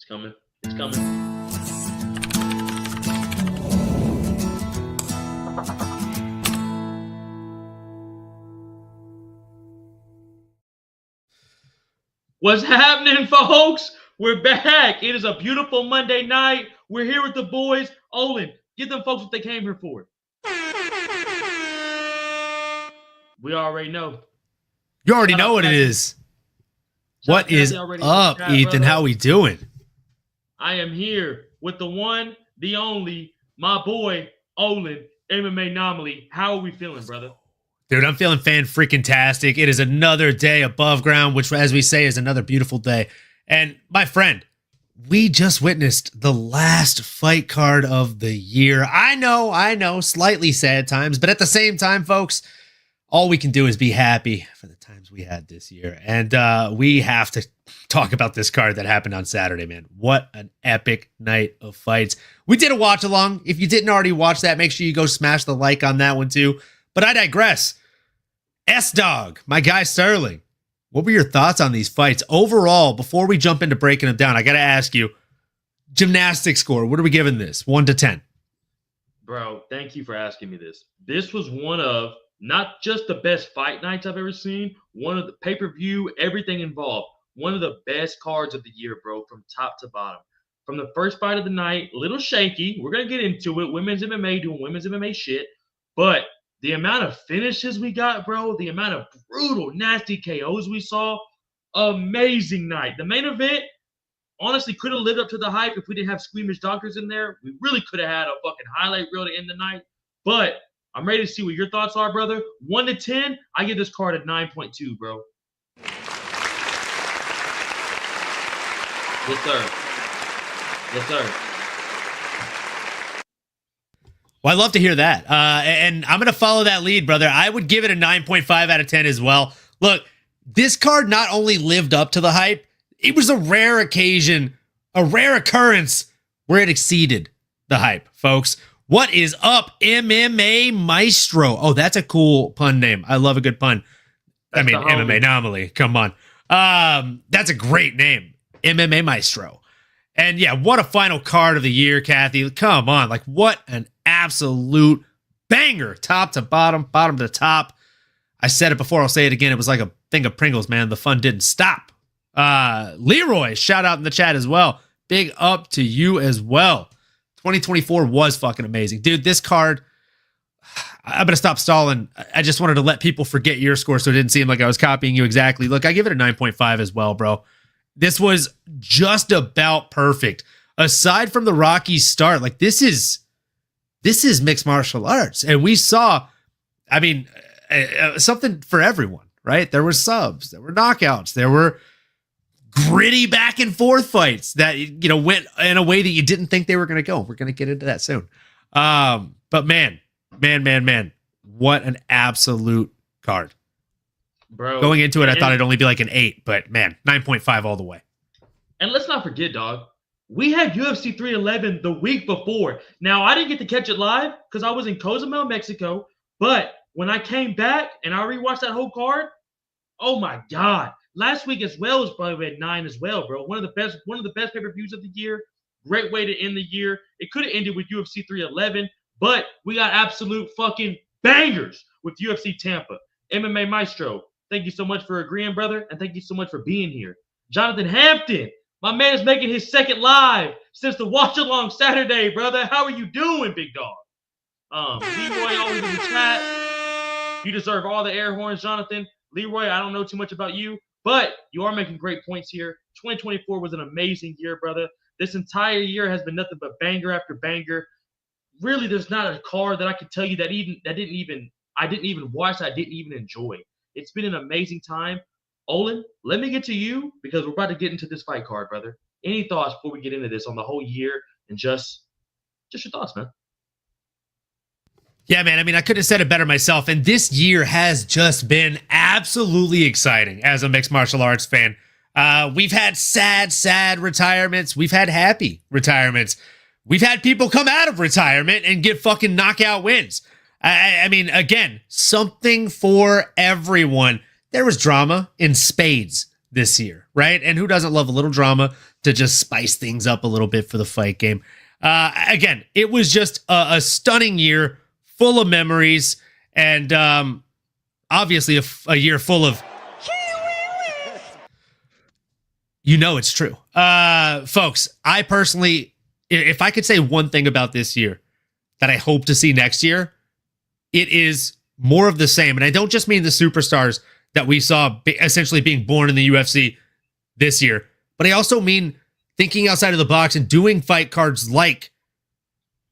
It's coming. It's coming. What's happening, folks? We're back. It is a beautiful Monday night. We're here with the boys. Olin, give them folks what they came here for. We already know. You already know what it is. What is up, Ethan? How we doing? I am here with the one, the only, my boy, Olin, MMA Anomaly. How are we feeling, brother? Dude, I'm feeling fan-freaking-tastic. It is another day above ground, which, as we say, is another beautiful day. And, my friend, we just witnessed the last fight card of the year. I know, slightly sad times, but at the same time, folks, all we can do is be happy for the times we had this year. And we have to talk about this card that happened on Saturday, man. What an epic night of fights. We did a watch-along. If you didn't already watch that, make sure you go smash the like on that one, too. But I digress. S-Dog, my guy Sterling, what were your thoughts on these fights? Overall, before we jump into breaking them down, I got to ask you, gymnastics score, what are we giving this? 1 to 10. Bro, thank you for asking me this. This was one of not just the best fight nights I've ever seen, one of the pay-per-view, everything involved, one of the best cards of the year, bro, from top to bottom. From the first fight of the night, a little shaky. We're going to get into it. Women's MMA doing women's MMA shit. But the amount of finishes we got, bro, the amount of brutal, nasty KOs we saw, amazing night. The main event, honestly, could have lived up to the hype if we didn't have squeamish doctors in there. We really could have had a fucking highlight reel to end the night. But I'm ready to see what your thoughts are, brother. 1 to 10, I give this card a 9.2, bro. Yes, sir. Yes, sir. Well, I love to hear that. And I'm going to follow that lead, brother. I would give it a 9.5 out of 10 as well. Look, this card not only lived up to the hype, it was a rare occasion, a rare occurrence where it exceeded the hype, folks. What is up, MMA Maestro? Oh, that's a cool pun name. I love a good pun. That's MMA Anomaly. Come on. That's a great name. MMA Maestro. And yeah, what a final card of the year, Kathy. Come on. Like, what an absolute banger. Top to bottom, bottom to top. I said it before. I'll say it again. It was like a thing of Pringles, man. The fun didn't stop. Leroy, shout out in the chat as well. Big up to you as well. 2024 was fucking amazing. Dude, this card, I'm going to stop stalling. I just wanted to let people forget your score so it didn't seem like I was copying you exactly. Look, I give it a 9.5 as well, bro. This was just about perfect. Aside from the rocky start, like this is mixed martial arts. And we saw, I mean, something for everyone, right? There were subs, there were knockouts, there were gritty back and forth fights that, you know, went in a way that you didn't think they were going to go. We're going to get into that soon. But man, what an absolute card. Bro, going into it, I thought it'd only be like an 8, but man, 9.5 all the way. And let's not forget, dog, we had UFC 311 the week before. Now, I didn't get to catch it live because I was in Cozumel, Mexico. But when I came back and I rewatched that whole card, oh my God. Last week as well was probably at 9 as well, bro. One of the best pay-per-views of the year. Great way to end the year. It could have ended with UFC 311, but we got absolute fucking bangers with UFC Tampa. MMA Maestro, thank you so much for agreeing, brother, and thank you so much for being here. Jonathan Hampton, my man is making his second live since the watch-along Saturday, brother. How are you doing, big dog? Leroy always in the chat. You deserve all the air horns, Jonathan. Leroy, I don't know too much about you, but you are making great points here. 2024 was an amazing year, brother. This entire year has been nothing but banger after banger. Really, there's not a card that I could tell you I didn't even watch, I didn't even enjoy. It's been an amazing time. Olin, let me get to you because we're about to get into this fight card, brother. Any thoughts before we get into this on the whole year and just your thoughts, man? Yeah, man. I mean, I couldn't have said it better myself. And this year has just been absolutely exciting as a mixed martial arts fan. We've had sad retirements. We've had happy retirements. We've had people come out of retirement and get fucking knockout wins. I mean, again, something for everyone. There was drama in spades this year, right? And who doesn't love a little drama to just spice things up a little bit for the fight game? Again, it was just a stunning year, full of memories, and obviously a year full of... You know it's true. Folks, I personally, if I could say one thing about this year that I hope to see next year, it is more of the same. And I don't just mean the superstars that we saw essentially being born in the UFC this year, but I also mean thinking outside of the box and doing fight cards like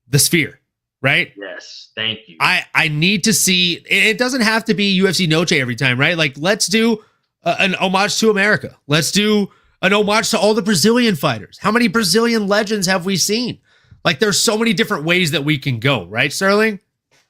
the Sphere, right? Yes, thank you. I need to see, it doesn't have to be UFC Noche every time, right? Like, let's do an homage to America. Let's do an homage to all the Brazilian fighters. How many Brazilian legends have we seen? Like, there's so many different ways that we can go, right, Sterling?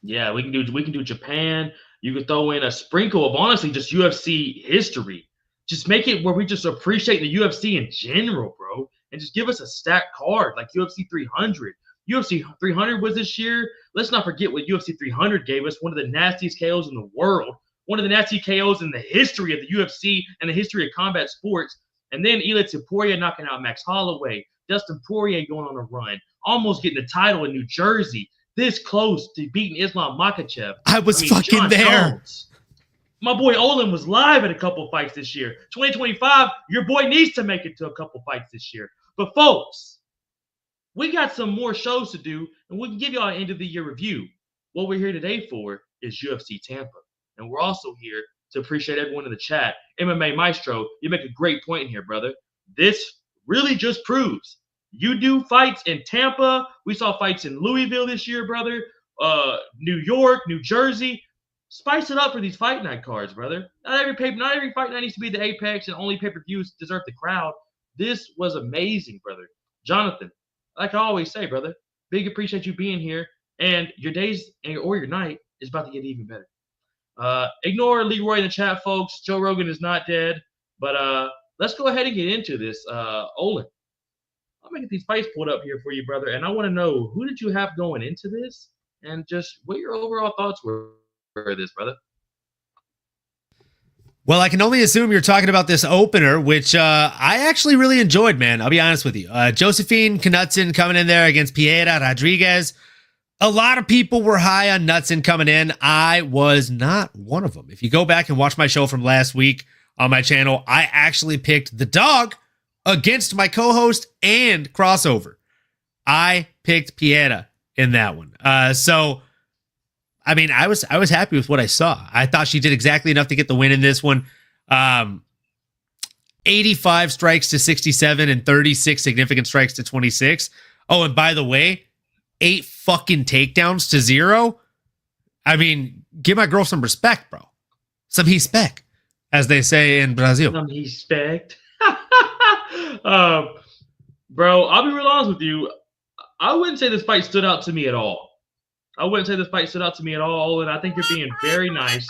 Yeah, we can do Japan. You could throw in a sprinkle of honestly just UFC history. Just make it where we just appreciate the UFC in general, bro. And just give us a stacked card like UFC 300. UFC 300 was this year. Let's not forget what UFC 300 gave us. One of the nastiest KOs in the world. One of the nastiest KOs in the history of the UFC and the history of combat sports. And then Elias Poirier knocking out Max Holloway. Dustin Poirier going on a run. Almost getting the title in New Jersey. This close to beating Islam Makhachev. I was fucking John there. Jones. My boy Olin was live at a couple fights this year. 2025, your boy needs to make it to a couple fights this year. But folks, we got some more shows to do, and we can give y'all an end of the year review. What we're here today for is UFC Tampa. And we're also here to appreciate everyone in the chat. MMA Maestro, you make a great point in here, brother. This really just proves you do fights in Tampa. We saw fights in Louisville this year, brother. New York, New Jersey. Spice it up for these fight night cards, brother. Not every fight night needs to be the apex and only pay-per-views deserve the crowd. This was amazing, brother. Jonathan, like I always say, brother, big appreciate you being here. And your days or your night is about to get even better. Ignore Leroy in the chat, folks. Joe Rogan is not dead. But let's go ahead and get into this. Olin, I'm going to get these fights pulled up here for you, brother. And I want to know, who did you have going into this? And just what your overall thoughts were for this, brother. Well, I can only assume you're talking about this opener, which I actually really enjoyed, man. I'll be honest with you. Josephine Knutson coming in there against Piera Rodriguez. A lot of people were high on Knutson coming in. I was not one of them. If you go back and watch my show from last week on my channel, I actually picked the dog against my co-host and crossover. I picked Piera in that one. So, I mean, I was happy with what I saw. I thought she did exactly enough to get the win in this one. 85 strikes to 67 and 36 significant strikes to 26. Oh, and by the way, 8 fucking takedowns to 0. I mean, give my girl some respect, bro. Some respect, as they say in Brazil. Some respect. Bro, I'll be real honest with you. I wouldn't say this fight stood out to me at all. And I think you're being very nice.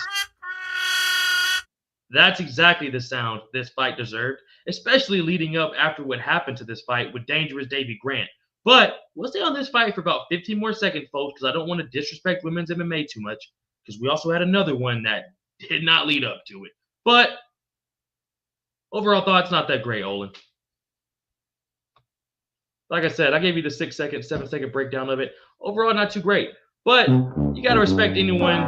That's exactly the sound this fight deserved, especially leading up after what happened to this fight with Dangerous Davy Grant. But we'll stay on this fight for about 15 more seconds, folks, because I don't want to disrespect women's MMA too much, because we also had another one that did not lead up to it. But overall thoughts, not that great, Olin. Like I said, I gave you the 6-second, 7-second breakdown of it. Overall, not too great. But you got to respect anyone.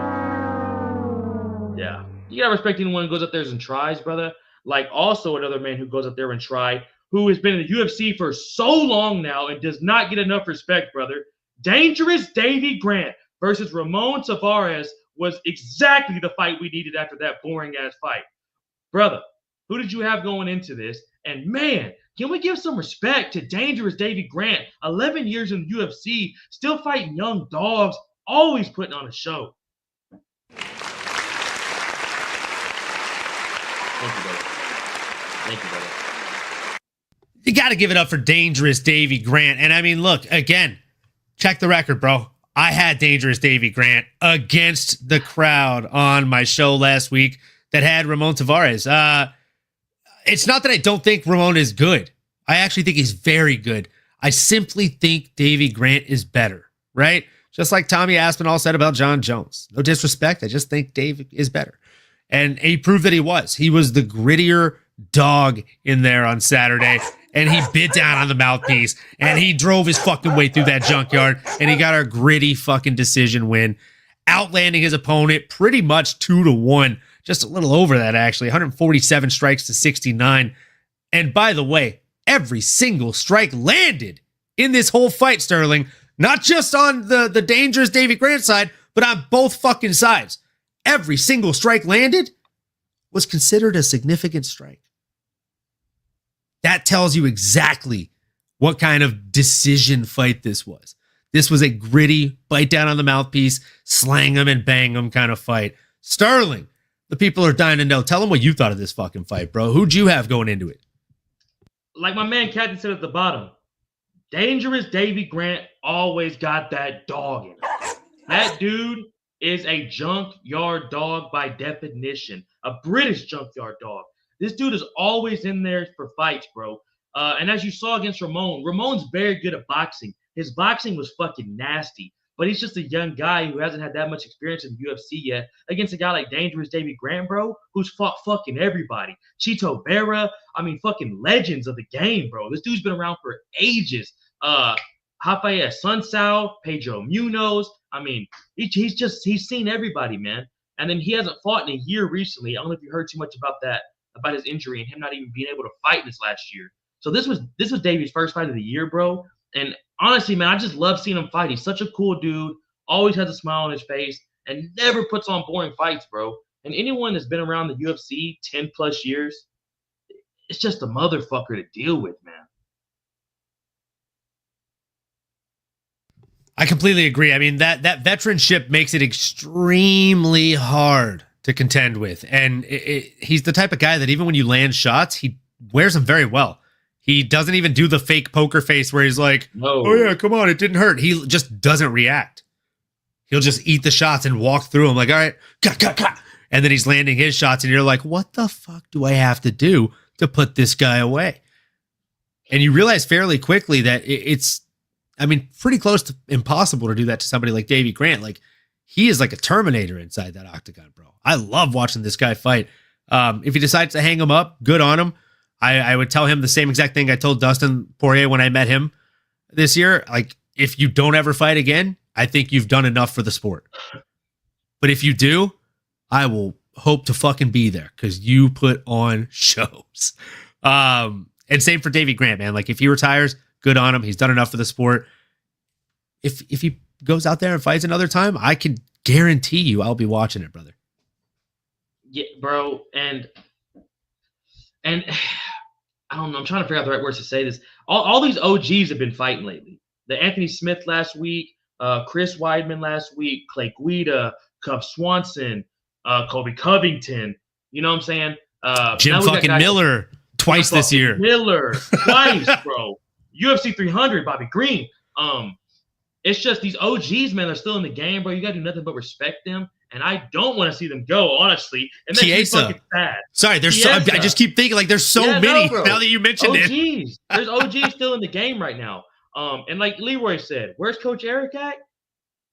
Yeah. You got to respect anyone who goes up there and tries, brother. Like also another man who goes up there and try, who has been in the UFC for so long now and does not get enough respect, brother. Dangerous Davy Grant versus Ramon Tavares was exactly the fight we needed after that boring-ass fight. Brother, who did you have going into this? And man, can we give some respect to Dangerous Davy Grant? 11 years in the UFC, still fighting young dogs, always putting on a show. Thank you, brother. You got to give it up for Dangerous Davy Grant. And I mean, look, again, check the record, bro. I had Dangerous Davy Grant against the crowd on my show last week that had Ramon Tavares. It's not that I don't think Ramon is good. I actually think he's very good. I simply think Davy Grant is better, right? Just like Tommy Aspinall said about John Jones. No disrespect. I just think Dave is better. And he proved that he was. He was the grittier, dog in there on Saturday, and he bit down on the mouthpiece, and he drove his fucking way through that junkyard, and he got a gritty fucking decision win, outlanding his opponent pretty much 2-1, just a little over that actually, 147 strikes to 69. And by the way, every single strike landed in this whole fight, Sterling, not just on the dangerous Davey Grant side, but on both fucking sides. Every single strike landed was considered a significant strike. That tells you exactly what kind of decision fight this was. This was a gritty, bite down on the mouthpiece, slang them and bang them kind of fight. Sterling, the people are dying to know. Tell them what you thought of this fucking fight, bro. Who'd you have going into it? Like my man Captain said at the bottom, dangerous Davey Grant always got that dog in him. That dude is a junkyard dog by definition, a British junkyard dog. This dude is always in there for fights, bro. And as you saw against Ramon's very good at boxing. His boxing was fucking nasty, but he's just a young guy who hasn't had that much experience in the UFC yet against a guy like Dangerous Davey Grant, bro, who's fought fucking everybody. Chito Vera, I mean, fucking legends of the game, bro. This dude's been around for ages. Rafael Sunsao, Pedro Munoz. I mean, he's seen everybody, man. And then he hasn't fought in a year recently. I don't know if you heard too much about that, about his injury and him not even being able to fight this last year. So this was Davey's first fight of the year, bro. And honestly, man, I just love seeing him fight. He's such a cool dude, always has a smile on his face, and never puts on boring fights, bro. And anyone that's been around the UFC 10 plus years, it's just a motherfucker to deal with, man. I completely agree. I mean, that veteranship makes it extremely hard to contend with. And he's the type of guy that even when you land shots, he wears them very well. He doesn't even do the fake poker face where he's like, no. Oh yeah, come on, it didn't hurt. He just doesn't react. He'll just eat the shots and walk through them like, all right, and then he's landing his shots and you're like, what the fuck do I have to do to put this guy away? And you realize fairly quickly that it's, I mean, pretty close to impossible to do that to somebody like Davey Grant. Like, he is like a Terminator inside that octagon, bro. I love watching this guy fight. If he decides to hang him up, good on him. I would tell him the same exact thing I told Dustin Poirier when I met him this year. Like, if you don't ever fight again, I think you've done enough for the sport. But if you do, I will hope to fucking be there because you put on shows. And same for Davey Grant, man. Like, if he retires, good on him. He's done enough for the sport. If he goes out there and fights another time, I can guarantee you I'll be watching it, brother. Yeah, bro. And I don't know. I'm trying to figure out the right words to say this. All these OGs have been fighting lately. The Anthony Smith last week, Chris Weidman last week, Clay Guida, Cub Swanson, Colby Covington. You know what I'm saying? Jim fucking Miller twice this year. Miller twice, bro. UFC 300, Bobby Green. It's just these OGs, man, are still in the game, bro. You got to do nothing but respect them. And I don't want to see them go, honestly. It makes me fucking sad. Sorry, there's so, I just keep thinking, like, there's so many now that you mentioned OGs. it. There's OGs still in the game right now. And like Leroy said, where's Coach Eric at?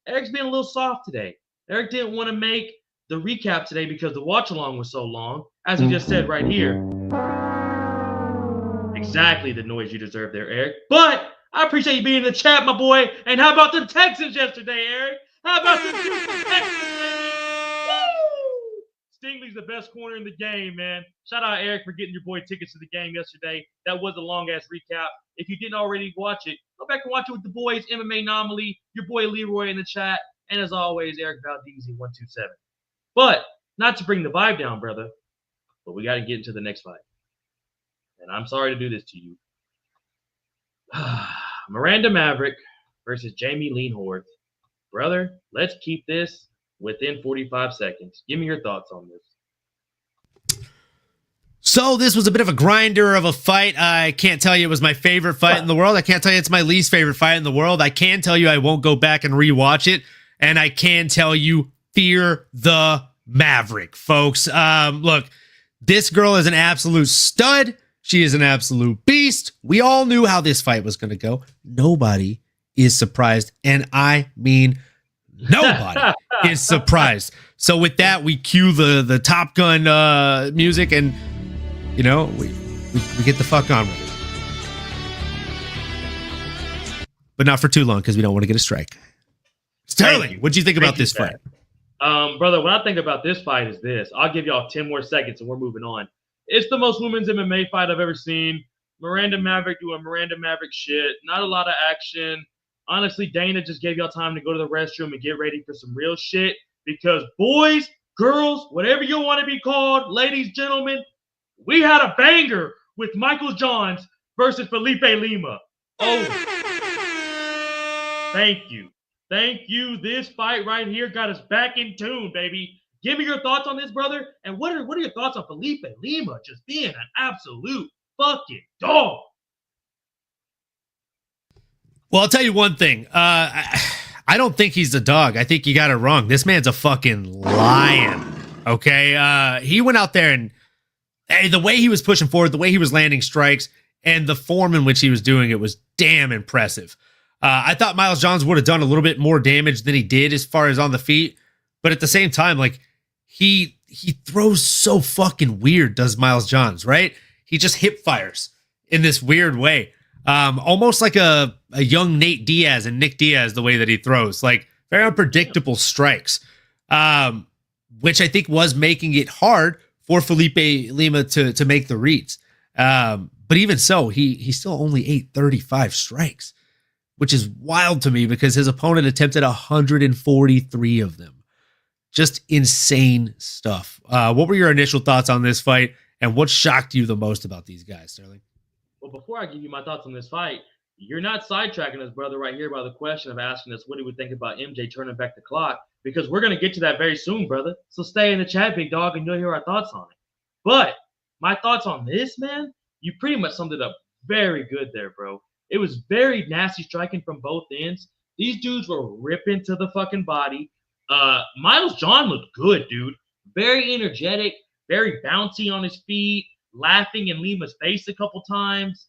Eric's being a little soft today. Eric didn't want to make the recap today because the watch-along was so long, as he just said right here. Exactly the noise you deserve there, Eric. But I appreciate you being in the chat, my boy. And how about the Texans yesterday, Eric? How about the Texans? Stingley's the best corner in the game, man. Shout out Eric for getting your boy tickets to the game yesterday. That was a long-ass recap. If you didn't already watch it, go back and watch it with the boys, MMA Anomaly, your boy Leroy in the chat, and as always, Eric Valdezi127. But not to bring the vibe down, brother, but we got to get into the next fight. And I'm sorry to do this to you. Miranda Maverick versus Jamie Leanhorth. Brother, let's keep this within 45 seconds. Give me your thoughts on this. So this was a bit of a grinder of a fight. I can't tell you it was my favorite fight in the world. I can't tell you it's my least favorite fight in the world. I can tell you I won't go back and rewatch it. And I can tell you, fear the Maverick, folks. Look, this girl is an absolute stud. She is an absolute beast. We all knew how this fight was going to go. Nobody is surprised. And I mean nobody is surprised. So with that, we cue the Top Gun music, and you know, we get the fuck on with it. But not for too long because we don't want to get a strike. Sterling, what do you think about this fight? Brother, what I think about this fight is this. I'll give y'all 10 more seconds and we're moving on. It's the most women's MMA fight I've ever seen. Miranda Maverick doing Miranda Maverick shit. Not a lot of action. Honestly, Dana just gave y'all time to go to the restroom and get ready for some real shit. Because boys, girls, whatever you want to be called, ladies, gentlemen, we had a banger with Michael Johns versus Felipe Lima. Oh, thank you. Thank you. This fight right here got us back in tune, baby. Give me your thoughts on this, brother. And what are your thoughts on Felipe Lima just being an absolute fucking dog? Well, I'll tell you one thing. I don't think he's a dog. I think you got it wrong. This man's a fucking lion. Okay? He went out there and the way he was pushing forward, the way he was landing strikes, and the form in which he was doing it was damn impressive. I thought Miles Johns would have done a little bit more damage than he did as far as on the feet. But at the same time, like, he throws so fucking weird, does Miles Johns, right? He just hip fires in this weird way. Almost like a young Nate Diaz and Nick Diaz, the way that he throws. Like, very unpredictable strikes. Which I think was making it hard for Felipe Lima to make the reads. But even so, he still only ate 35 strikes, which is wild to me because his opponent attempted 143 of them. Just insane stuff. What were your initial thoughts on this fight, and what shocked you the most about these guys, Sterling? Well, before I give you my thoughts on this fight, you're not sidetracking us, brother, right here by the question of asking us what he would think about MJ turning back the clock, because we're going to get to that very soon, brother. So stay in the chat, big dog, and you'll hear our thoughts on it. But my thoughts on this, man, you pretty much summed it up very good there, bro. It was very nasty striking from both ends. These dudes were ripping to the fucking body. Miles John looked good, dude. Very energetic, very bouncy on his feet, laughing in Lima's face a couple times.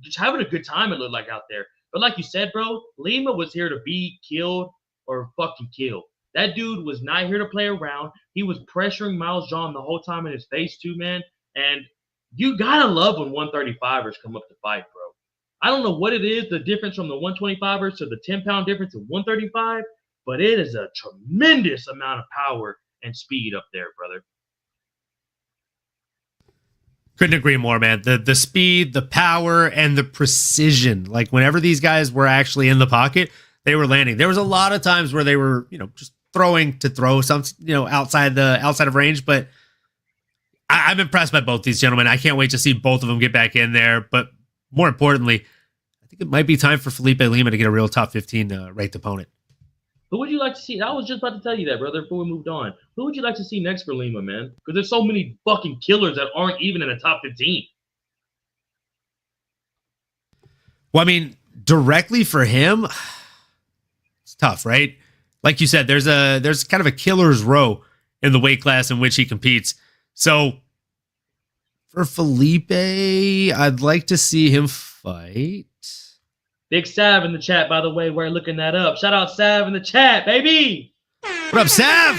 Just having a good time, it looked like, out there. But like you said, bro, Lima was here to be killed or fucking killed. That dude was not here to play around. He was pressuring Miles John the whole time in his face too, man. And you gotta love when 135ers come up to fight, bro. I don't know what it is, the difference from the 125ers to the 10-pound difference in 135, but it is a tremendous amount of power and speed up there, brother. Couldn't agree more, man. The speed, the power, and the precision. Like, whenever these guys were actually in the pocket, they were landing. There was a lot of times where they were, just throwing to throw some, outside of range. But I'm impressed by both these gentlemen. I can't wait to see both of them get back in there. But more importantly, I think it might be time for Felipe Lima to get a real top 15 ranked opponent. Who would you like to see? I was just about to tell you that, brother, before we moved on. Who would you like to see next for Lima, man? Because there's so many fucking killers that aren't even in the top 15. Well, I mean, directly for him, it's tough, right? Like you said, there's kind of a killer's row in the weight class in which he competes. So for Felipe, I'd like to see him fight. Big Sav in the chat, by the way, we're looking that up. Shout out Sav in the chat, baby. What up, Sav?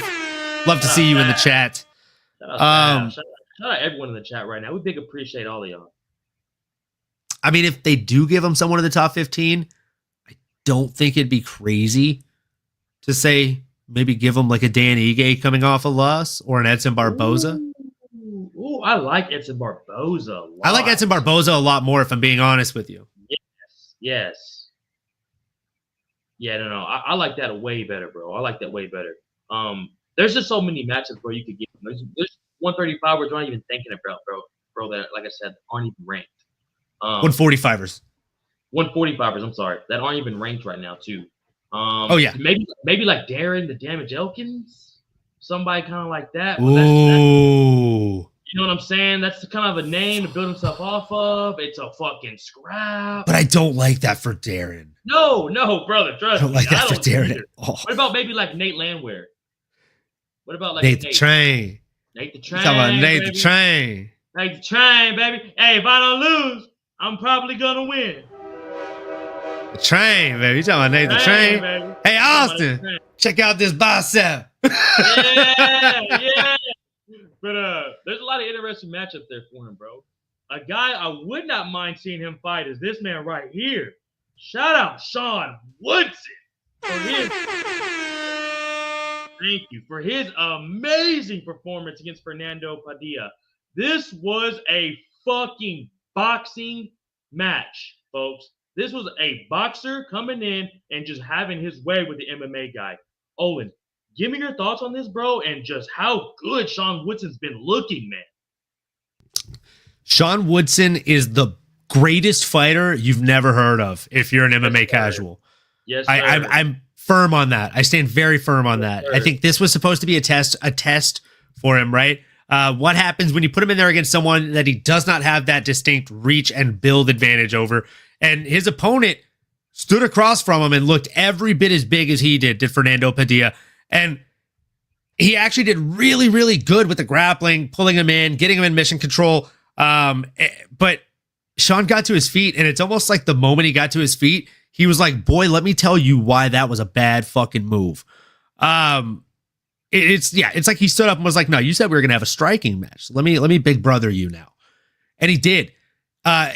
Love to see you in the chat. Shout out everyone in the chat right now. We big appreciate all of y'all. I mean, if they do give him someone in the top 15, I don't think it'd be crazy to say maybe give him like a Dan Ige coming off a loss or an Edson Barboza. Ooh, I like Edson Barboza a lot. I like Edson Barboza a lot more, if I'm being honest with you. Yes. Yeah, no. I like that way better, bro. I like that way better. There's just so many matches where you could get them. There's 135 we're not even thinking about, bro. That, like I said, aren't even ranked. 145ers. 145ers. I'm sorry, that aren't even ranked right now, too. Oh yeah. Maybe like Darren the Damage Elkins, somebody kind of like that. Ooh. You know what I'm saying? That's kind of a name to build himself off of. It's a fucking scrap. But I don't like that for Darren. No, brother. Trust me. I don't like that for Darren at all. What about maybe like Nate Landwehr? What about like Nate the Train? Nate the Train. Talking about Nate the Train. Nate the Train, baby. Hey, if I don't lose, I'm probably gonna win. The Train, baby. You talking about Nate the Train? Baby. Hey, Austin, check out this bicep. Yeah. But there's a lot of interesting matchups there for him, bro. A guy I would not mind seeing him fight is this man right here. Shout out Sean Woodson for his thank you for his amazing performance against Fernando Padilla. This was a fucking boxing match, folks. This was a boxer coming in and just having his way with the MMA guy. Olin, give me your thoughts on this, bro, and just how good Sean Woodson's been looking, man. Sean Woodson is the greatest fighter you've never heard of if you're an MMA casual. Yes, sir. I'm firm on that. I stand very firm on that. Sir. I think this was supposed to be a test for him, right? What happens when you put him in there against someone that he does not have that distinct reach and build advantage over? And his opponent stood across from him and looked every bit as big as he did Fernando Padilla. And he actually did really, really good with the grappling, pulling him in, getting him in mission control. But Sean got to his feet, and it's almost like the moment he got to his feet, he was like, boy, let me tell you why that was a bad fucking move. It's like he stood up and was like, no, you said we were going to have a striking match. Let me big brother you now. And he did.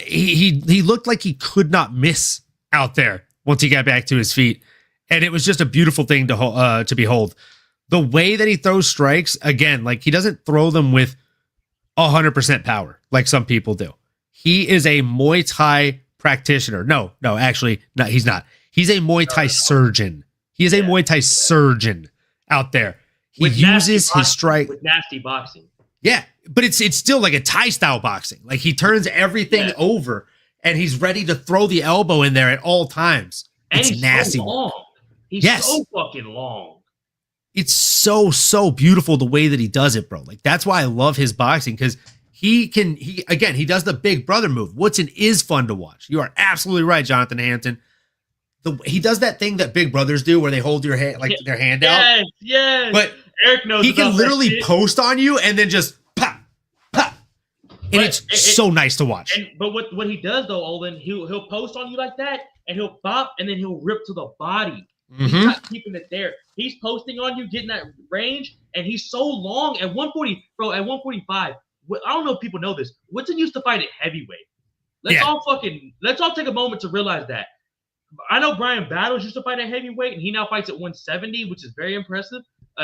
He looked like he could not miss out there once he got back to his feet. And it was just a beautiful thing to behold. The way that he throws strikes, again, like he doesn't throw them with 100% power like some people do. He is a Muay Thai practitioner. No, actually, no, he's not. He's a Muay Thai surgeon. He is a Muay Thai surgeon out there. He uses his strike with nasty boxing. Yeah, but it's still like a Thai style boxing. Like he turns everything over, and he's ready to throw the elbow in there at all times. And it's he's nasty. So long. He's so fucking long. It's so beautiful the way that he does it, bro. Like that's why I love his boxing, because he does the big brother move. Woodson is fun to watch. You are absolutely right, Jonathan Hampton. He does that thing that big brothers do where they hold your hand, like their hand out. Yes. But Eric knows he can literally post on you and then just pop. And it's so nice to watch. But what he does though, Olin, he'll post on you like that, and he'll bop, and then he'll rip to the body. He's not keeping it there. He's posting on you, getting that range, and he's so long at 140, bro. At 145, I don't know if people know this. Woodson used to fight at heavyweight. Let's all take a moment to realize that. I know Brian Battles used to fight at heavyweight, and he now fights at 170, which is very impressive.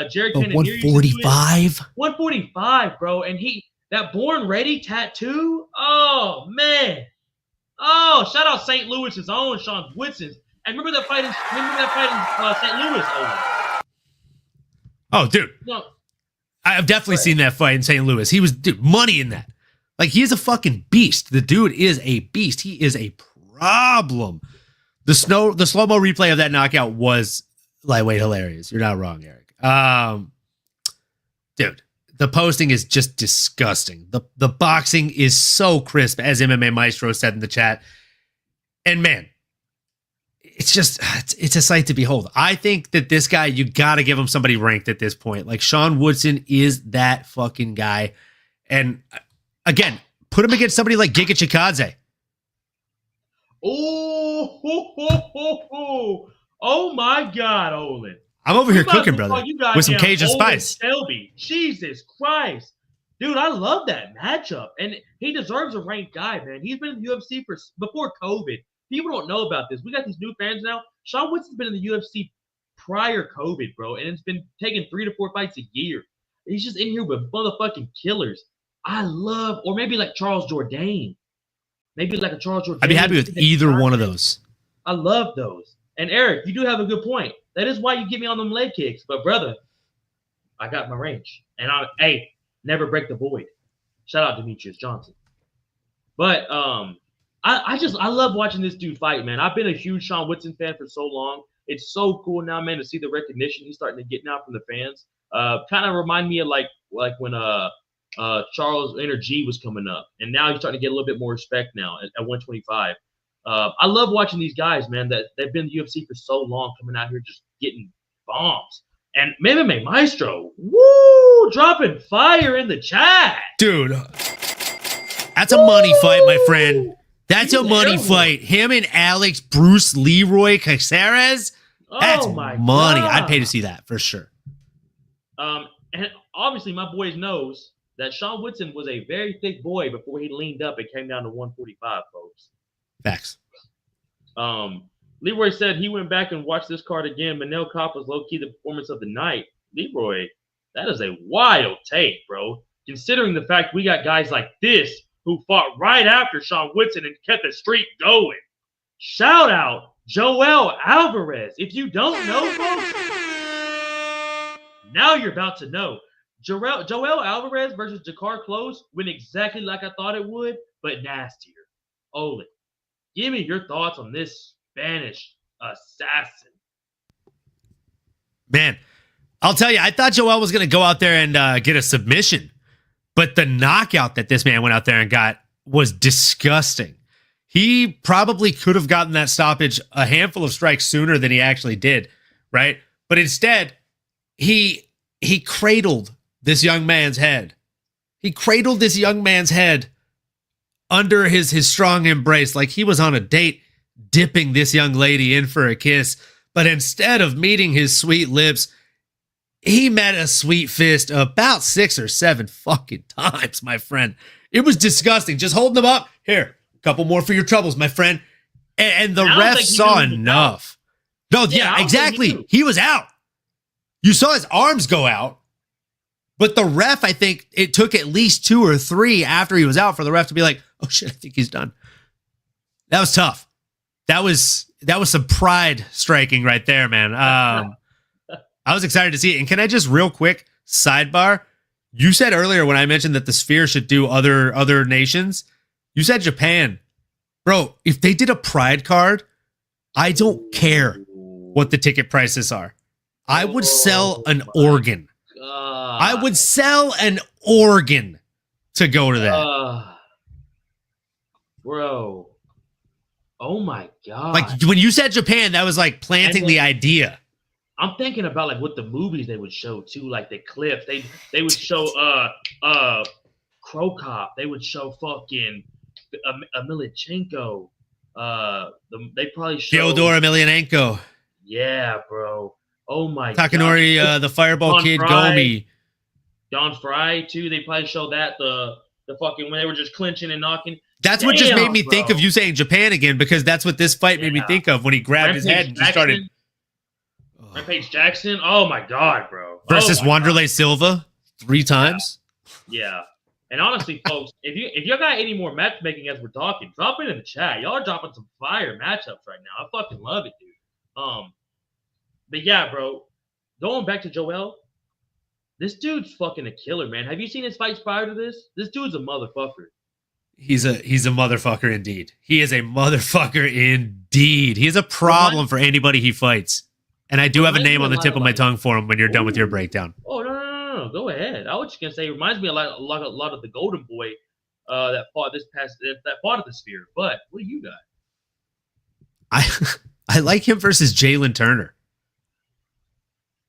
Jared Cannonier 145? 145, bro. And that Born Ready tattoo, oh, man. Oh, shout out St. Louis's own Sean Woodson. And remember that fight in St. Louis, Oh, dude. No. I've definitely seen that fight in St. Louis. He was, money in that. Like, he is a fucking beast. The dude is a beast. He is a problem. The slow-mo replay of that knockout was lightweight hilarious. You're not wrong, Eric. Dude, the posting is just disgusting. The boxing is so crisp, as MMA Maestro said in the chat. And man, it's a sight to behold. I think that this guy, you got to give him somebody ranked at this point. Like Sean Woodson is that fucking guy. And again, put him against somebody like Giga Chikadze. Oh my God, Olin. I'm over here cooking, brother, with some Cajun spice. Selby. Jesus Christ. Dude, I love that matchup. And he deserves a ranked guy, man. He's been in the UFC before COVID. People don't know about this. We got these new fans now. Sean Woodson's been in the UFC prior COVID, bro. And it's been taking 3 to 4 fights a year. He's just in here with motherfucking killers. I love, or maybe like Charles Jourdain. Maybe like a Charles Jourdain. I'd be happy with either one of those. I love those. And Eric, you do have a good point. That is why you get me on them leg kicks. But brother, I got my range. And never break the void. Shout out Demetrius Johnson. But I love watching this dude fight, man. I've been a huge Sean Woodson fan for so long. It's so cool now, man, to see the recognition he's starting to get now from the fans. Kind of remind me of like when Charles Energy was coming up, and now he's starting to get a little bit more respect now at 125. I love watching these guys, man, that they've been in the UFC for so long, coming out here just getting bombs. And MMA Maestro, woo, dropping fire in the chat. Dude, that's a money fight, my friend. That's a money fight. Him and Alex Bruce Leroy Caceres. That's money. God. I'd pay to see that for sure. And obviously my boys knows that Sean Woodson was a very thick boy before he leaned up and came down to 145, folks. Facts. Leroy said he went back and watched this card again. Manel Kopp was low key the performance of the night. Leroy, that is a wild take, bro. Considering the fact we got guys like this who fought right after Sean Woodson and kept the streak going. Shout out Joel Alvarez. If you don't know, folks, now you're about to know. Joel Alvarez versus Jakar Close went exactly like I thought it would, but nastier. Olin, give me your thoughts on this Spanish assassin. Man, I'll tell you, I thought Joel was going to go out there and get a submission, but the knockout that this man went out there and got was disgusting. He probably could have gotten that stoppage a handful of strikes sooner than he actually did, right? But instead, he cradled this young man's head. He cradled this young man's head under his strong embrace, like he was on a date, dipping this young lady in for a kiss. But instead of meeting his sweet lips, he met a sweet fist about 6 or 7 fucking times, my friend. It was disgusting. Just holding them up. Here, a couple more for your troubles, my friend. And the ref saw enough. No, yeah, exactly. He was out. You saw his arms go out. But the ref, I think it took at least 2 or 3 after he was out for the ref to be like, oh shit, I think he's done. That was tough. That was some pride striking right there, man. I was excited to see it. And can I just real quick sidebar? You said earlier when I mentioned that the Sphere should do other nations, you said Japan. Bro, if they did a pride card, I don't care what the ticket prices are. I would sell an organ. I would sell an organ to go to that. Bro. Oh my God. Like when you said Japan, that was like planting the idea. I'm thinking about like what the movies they would show too, like the clips. They would show Crow Cop. They would show fucking Emelianenko. They probably show Fyodor Emelianenko. Yeah, bro. Oh my Takanori, God. The Fireball Don Kid, Fry. Gomi. Don Fry too. They probably show that the fucking when they were just clinching and knocking. That's what just made me think of you saying Japan again, because that's what this fight made me think of when he grabbed his head and just started. Rampage Jackson. Oh my God, bro. Versus Wanderlei Silva 3 times. Yeah. And honestly, folks, if y'all got any more matchmaking as we're talking, drop it in the chat. Y'all are dropping some fire matchups right now. I fucking love it, dude. But yeah, bro. Going back to Joel, this dude's fucking a killer, man. Have you seen his fights prior to this? This dude's a motherfucker. He's a motherfucker indeed. He is a motherfucker indeed. He is a problem for anybody he fights. And I do have a name on the tip of my tongue for him when you're done with your breakdown. Oh, no. Go ahead. I was just going to say, it reminds me a lot of the Golden Boy that fought at the Sphere. But what do you got? I like him versus Jalen Turner.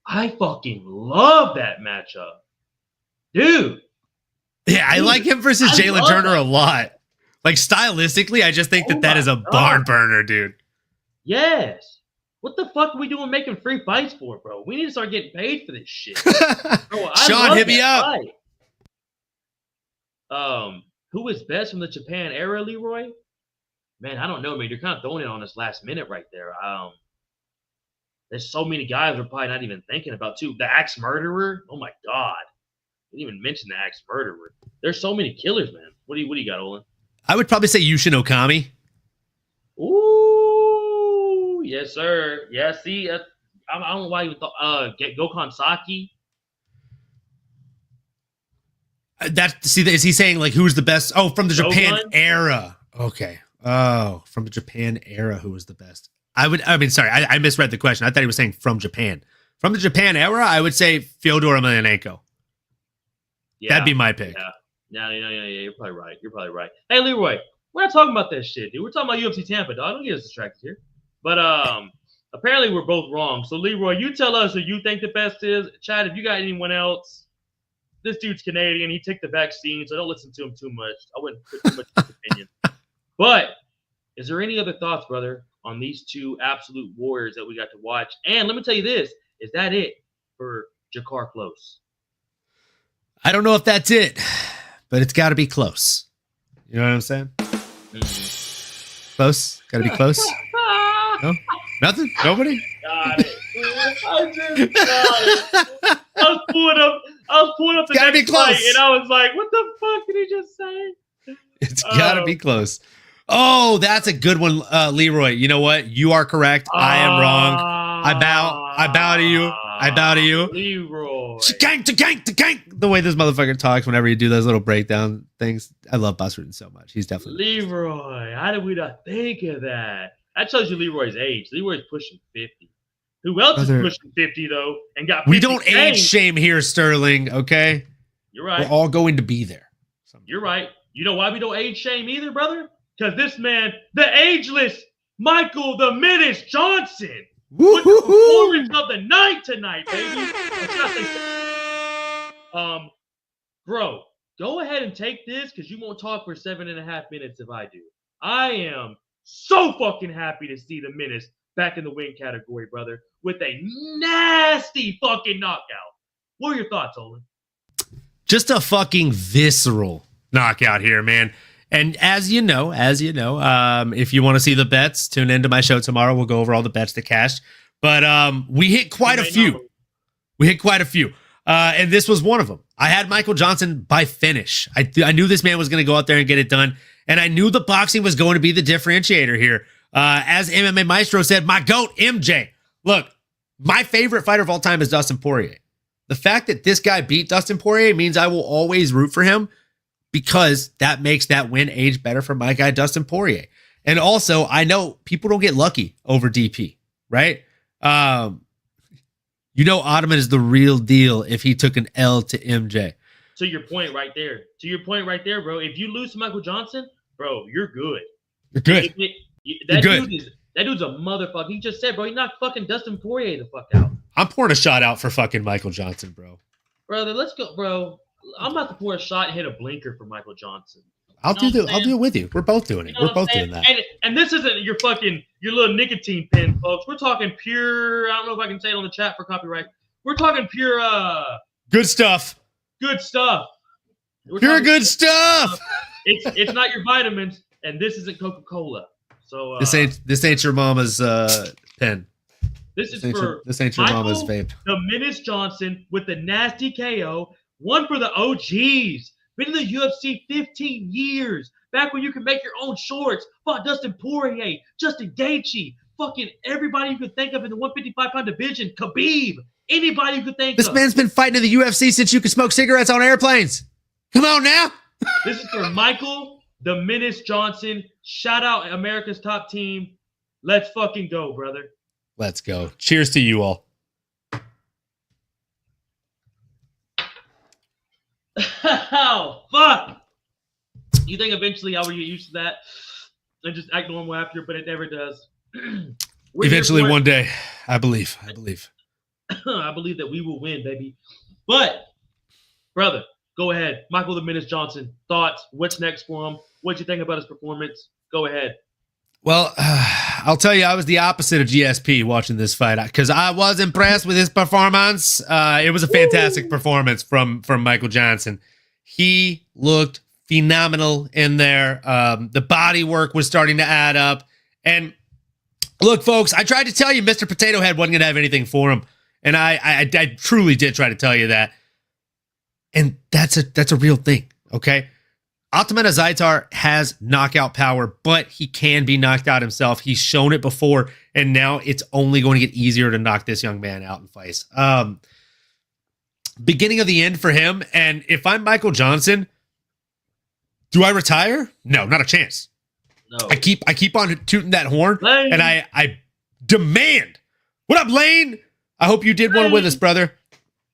I fucking love that matchup. Dude. Yeah, I like him versus Jalen Turner a lot. Like, stylistically, I just think that is a barn burner, dude. Yes. What the fuck are we doing making free fights for, bro? We need to start getting paid for this shit. Bro, Sean, hit me up. Who is best from the Japan era, Leroy? Man, I don't know, man. You're kind of throwing it on us last minute right there. There's so many guys we're probably not even thinking about, too. The Axe Murderer? Oh, my God. I didn't even mention the Axe Murderer. There's so many killers, man. What do you got, Olin? I would probably say Yushin Okami. Ooh, yes, sir. Yeah, see, I don't know why you thought Gokhan Saki. Is he saying like who's the best? Oh, from the Japan era. Okay. Oh, from the Japan era, who was the best? I misread the question. I thought he was saying from Japan. From the Japan era, I would say Fyodor Emelianenko. Yeah, that'd be my pick. Yeah. You're probably right. Hey, Leroy, we're not talking about that shit, dude. We're talking about UFC Tampa, dog. Don't get us distracted here. But apparently we're both wrong. So, Leroy, you tell us who you think the best is. Chad, if you got anyone else, this dude's Canadian. He took the vaccine, so don't listen to him too much. I wouldn't put too much in his opinion. But is there any other thoughts, brother, on these two absolute warriors that we got to watch? And let me tell you this. Is that it for Jakar Close? I don't know if that's it, but it's got to be close. You know what I'm saying? Close? Got to be close? No? Nothing? Nobody? Got it. I just got it. I was pulling up the gotta next be close. fight, and I was like, what the fuck did he just say? It's got to be close. Oh, that's a good one, Leroy. You know what? You are correct. I am wrong. I bow to you. I bow to you. Leroy. Gang. The way this motherfucker talks whenever you do those little breakdown things. I love Buster so much. He's definitely Leroy. How did we not think of that? That shows you Leroy's age. Leroy's pushing 50. Who else is pushing 50 though? And got 50 We don't age shame here, Sterling. Okay, you're right. We're all going to be there. You're right. You know why we don't age shame either, brother? Because this man, the ageless Michael the Menace Johnson, with the performance of the night tonight, baby. Bro, go ahead and take this because you won't talk for 7.5 minutes if I do. I am so fucking happy to see the Menace back in the win category, brother, with a nasty fucking knockout. What are your thoughts, Olin? Just a fucking visceral knockout here, man. And as you know, if you want to see the bets, tune into my show tomorrow. We'll go over all the bets that cashed. But we hit quite a few. And this was one of them. I had Michael Johnson by finish. I knew this man was going to go out there and get it done. And I knew the boxing was going to be the differentiator here. As MMA Maestro said, my GOAT, MJ. Look, my favorite fighter of all time is Dustin Poirier. The fact that this guy beat Dustin Poirier means I will always root for him because that makes that win age better for my guy, Dustin Poirier. And also, I know people don't get lucky over DP, right? You know Ottoman is the real deal if he took an L to MJ. To your point right there, bro. If you lose to Michael Johnson, bro, you're good. You're good. That dude's a motherfucker. He just said, bro, he knocked fucking Dustin Poirier the fuck out. I'm pouring a shot out for fucking Michael Johnson, bro. Brother, let's go, bro. I'm about to pour a shot and hit a blinker for Michael Johnson. I'll do it with you. We're both doing it. You know We're both doing that. And this isn't your little nicotine pen, folks. We're talking pure. I don't know if I can say it on the chat for copyright. We're talking pure. Good stuff. Good stuff. Pure good stuff. It's not your vitamins, and this isn't Coca-Cola. So this ain't your mama's pen. This ain't your Michael, mama's vape. The Menace Johnson with the nasty KO. One for the OGs. Been in the UFC 15 years. Back when you could make your own shorts. Fought Dustin Poirier, Justin Gaethje, fucking everybody you could think of in the 155-pound division. Khabib. Anybody you could think of. This man's been fighting in the UFC since you could smoke cigarettes on airplanes. Come on now. This is for Michael the Menace Johnson. Shout out America's top team. Let's fucking go, brother. Let's go. Cheers to you all. Oh, fuck. You think eventually I will get used to that and just act normal after, but it never does. Eventually one day, I believe. I believe that we will win, baby. But, brother, go ahead. Michael the Menace Johnson, thoughts? What's next for him? What'd you think about his performance? Go ahead. Well, I'll tell you, I was the opposite of GSP watching this fight because I was impressed with his performance. It was a fantastic performance from Michael Johnson. He looked phenomenal in there. The body work was starting to add up. And look, folks, I tried to tell you Mr. Potato Head wasn't going to have anything for him. And I truly did try to tell you that. And that's a real thing, okay? Ataman Azaitar has knockout power, but he can be knocked out himself. He's shown it before, and now it's only going to get easier to knock this young man out in fights. Beginning of the end for him, and if I'm Michael Johnson, do I retire? No, not a chance. No. I keep on tooting that horn, Lane. And I demand. What up, Lane? I hope you did one with us, brother.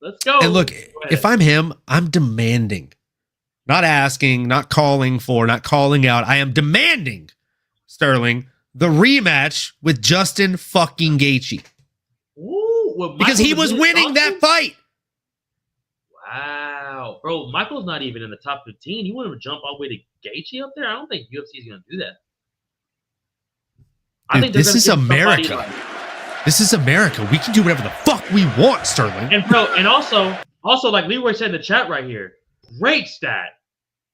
Let's go. And look, if I'm him, I'm demanding. Not asking, not calling for, not calling out. I am demanding, Sterling, the rematch with Justin fucking Gaethje. Ooh, because he was winning that fight. Wow. Bro, Michael's not even in the top 15. You want him to jump all the way to Gaethje up there? I don't think UFC is going to do that. I think this is America. This is America. We can do whatever the fuck we want, Sterling. And bro, and also like Leroy said in the chat right here, Great stat.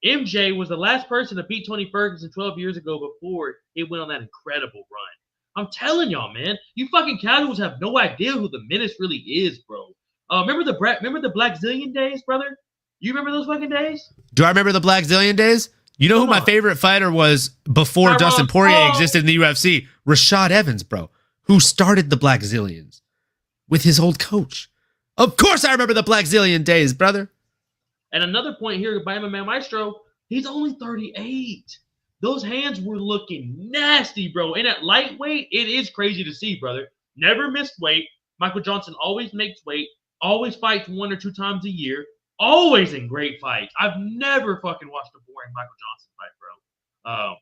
MJ was the last person to beat Tony Ferguson 12 years ago before it went on that incredible run. I'm telling y'all, man, you fucking casuals have no idea who the Menace really is, bro. Remember the Black Zillion days, brother? You remember those fucking days? Do I remember the Black Zillion days? You know who my favorite fighter was before Dustin Poirier existed in the UFC? Rashad Evans, bro, who started the Black Zillions with his old coach. Of course I remember the Black Zillion days, brother. And another point here by MMA Maestro, he's only 38. Those hands were looking nasty, bro. And at lightweight, it is crazy to see, brother. Never missed weight. Michael Johnson always makes weight, always fights 1 or 2 times a year, always in great fights. I've never fucking watched a boring Michael Johnson fight, bro.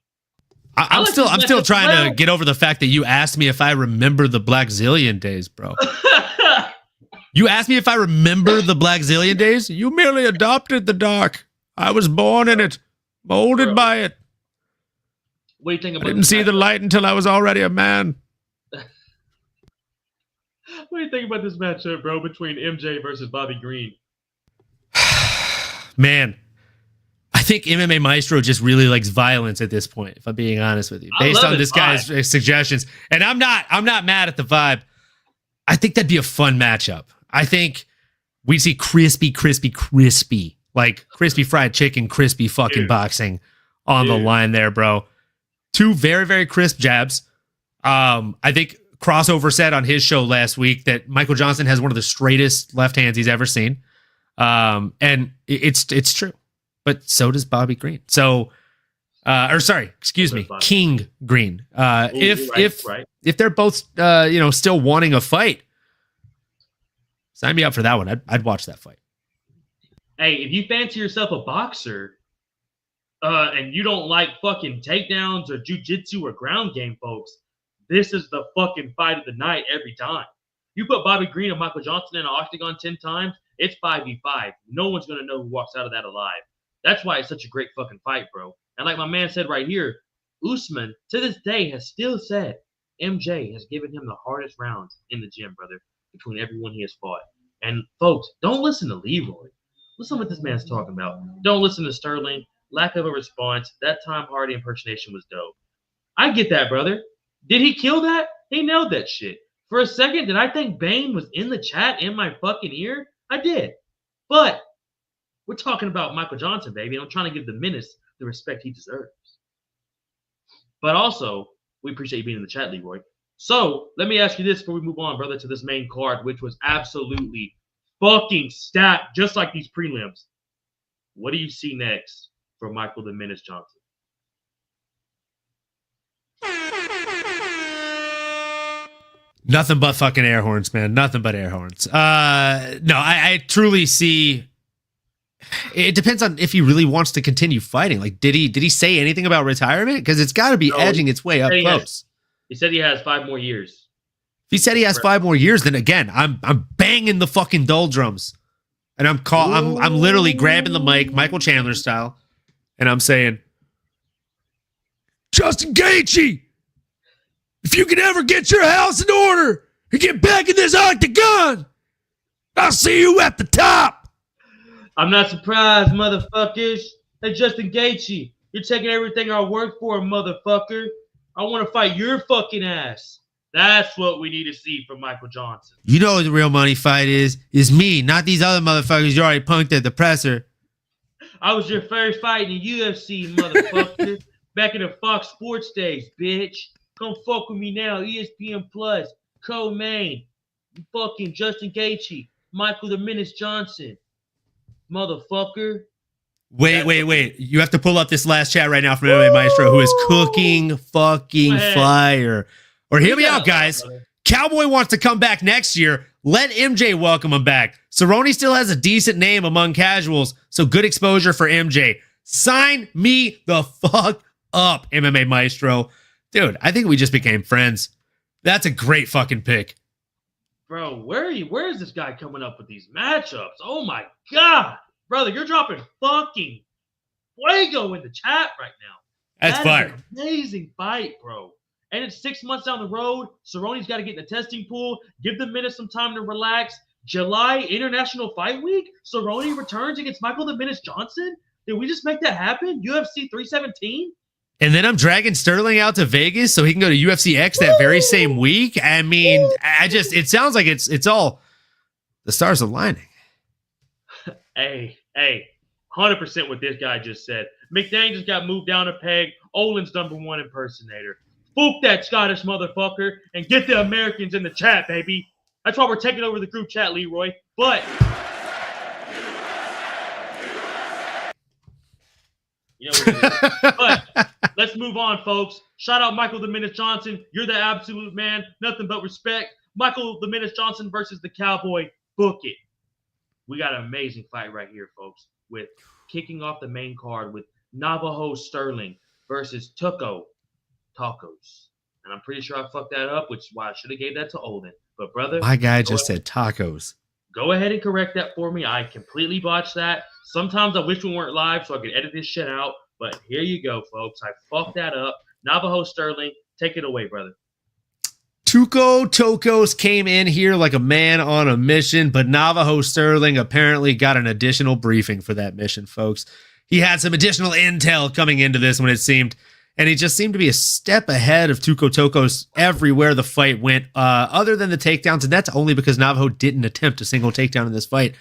I'm still trying to get over the fact that you asked me if I remember the Black Zillion days, bro. You asked me if I remember the Black Zillion days? You merely adopted the dark. I was born in it, molded by it. What do you think about I didn't see the light until I was already a man. What do you think about this matchup, bro, between MJ versus Bobby Green? Man, I think MMA Maestro just really likes violence at this point, if I'm being honest with you. Based on this guy's suggestions. And I'm not mad at the vibe. I think that'd be a fun matchup. I think we'd see crispy, like crispy fried chicken, crispy fucking boxing on the line there, bro. 2 very, very crisp jabs. I think Crossover said on his show last week that Michael Johnson has one of the straightest left hands he's ever seen. And it's true. But so does Bobby Green. So, King Green. If they're both, still wanting a fight, sign me up for that one. I'd watch that fight. Hey, if you fancy yourself a boxer, and you don't like fucking takedowns or jujitsu or ground game, folks, this is the fucking fight of the night every time. You put Bobby Green and Michael Johnson in an octagon 10 times, it's 5v5. No one's going to know who walks out of that alive. That's why it's such a great fucking fight, bro. And like my man said right here, Usman, to this day, has still said MJ has given him the hardest rounds in the gym, brother, between everyone he has fought. And folks, don't listen to Leroy. Listen to what this man's talking about. Don't listen to Sterling. Lack of a response. That Tom Hardy impersonation was dope. I get that, brother. Did he kill that? He nailed that shit. For a second, did I think Bane was in the chat in my fucking ear? I did. But we're talking about Michael Johnson, baby. I'm trying to give the Menace the respect he deserves. But also, we appreciate you being in the chat, Leroy. So, let me ask you this before we move on, brother, to this main card, which was absolutely fucking stacked, just like these prelims. What do you see next for Michael the Menace Johnson? Nothing but fucking air horns, man. Nothing but air horns. No, I truly see. It depends on if he really wants to continue fighting. Like, did he say anything about retirement? Because it's got to be edging its way up close. He said he has 5 more years. If he said he has 5 more years, then again, I'm banging the fucking doldrums, and I'm literally grabbing the mic, Michael Chandler style, and I'm saying, Justin Gaethje, if you can ever get your house in order and get back in this octagon, I'll see you at the top. I'm not surprised, motherfuckers. Hey, Justin Gaethje, you're taking everything I work for, motherfucker. I want to fight your fucking ass. That's what we need to see from Michael Johnson. You know what the real money fight is me, not these other motherfuckers you already punked at the presser. I was your first fight in the UFC, motherfucker. Back in the Fox Sports days, bitch. Come fuck with me now. ESPN Plus, co-main. Fucking Justin Gaethje, Michael the Menace Johnson. Motherfucker. Wait. You have to pull up this last chat right now from MMA Maestro, who is cooking fucking fire. Or hear me out, guys. Cowboy wants to come back next year. Let MJ welcome him back. Cerrone still has a decent name among casuals, so good exposure for MJ. Sign me the fuck up, MMA Maestro. Dude, I think we just became friends. That's a great fucking pick. Bro, where is this guy coming up with these matchups? Oh my God. Brother, you're dropping fucking fuego in the chat right now. That's fire. An amazing fight, bro. And it's 6 months down the road. Cerrone's got to get in the testing pool. Give the Menace some time to relax. July International Fight Week, Cerrone returns against Michael the Menace Johnson. Did we just make that happen? UFC 317? And then I'm dragging Sterling out to Vegas so he can go to UFC X that very same week. I mean, it sounds like it's all the stars aligning. Hey, 100% what this guy just said. McDaniel just got moved down a peg. Olin's #1 impersonator. Spook that Scottish motherfucker and get the Americans in the chat, baby. That's why we're taking over the group chat, Leroy. But you know what it is. But let's move on, folks. Shout out Michael the Menace Johnson. You're the absolute man. Nothing but respect. Michael the Menace Johnson versus the Cowboy. Book it. We got an amazing fight right here, folks, with kicking off the main card with Navajo Sterling versus Tuco Tacos. And I'm pretty sure I fucked that up, which is why I should have gave that to Olin. But, brother. My guy just said tacos. Go ahead and correct that for me. I completely botched that. Sometimes I wish we weren't live so I could edit this shit out. But here you go, folks. I fucked that up. Navajo Sterling, take it away, brother. Tuco Tocos came in here like a man on a mission, but Navajo Sterling apparently got an additional briefing for that mission, folks. He had some additional intel coming into this when it seemed, and he just seemed to be a step ahead of Tuco Tocos everywhere the fight went, other than the takedowns, and that's only because Navajo didn't attempt a single takedown in this fight.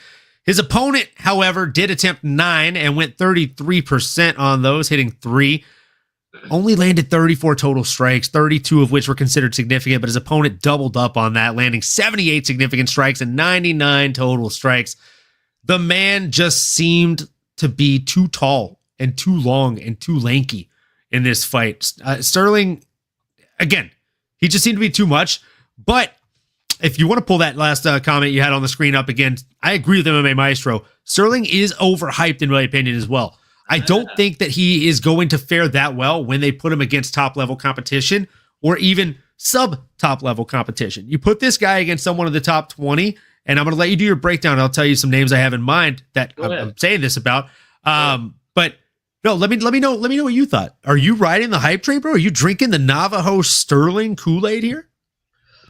His opponent, however, did attempt 9 and went 33% on those, hitting 3. Only landed 34 total strikes, 32 of which were considered significant, but his opponent doubled up on that, landing 78 significant strikes and 99 total strikes. The man just seemed to be too tall and too long and too lanky in this fight. Sterling, again, he just seemed to be too much, but if you want to pull that last comment you had on the screen up again, I agree with MMA Maestro. Sterling is overhyped in my opinion as well. I don't think that he is going to fare that well when they put him against top-level competition or even sub-top level competition. You put this guy against someone in the top 20, and I'm going to let you do your breakdown. I'll tell you some names I have in mind that I'm saying this about. But no, let me know what you thought. Are you riding the hype train, bro? Are you drinking the Navajo Sterling Kool-Aid here?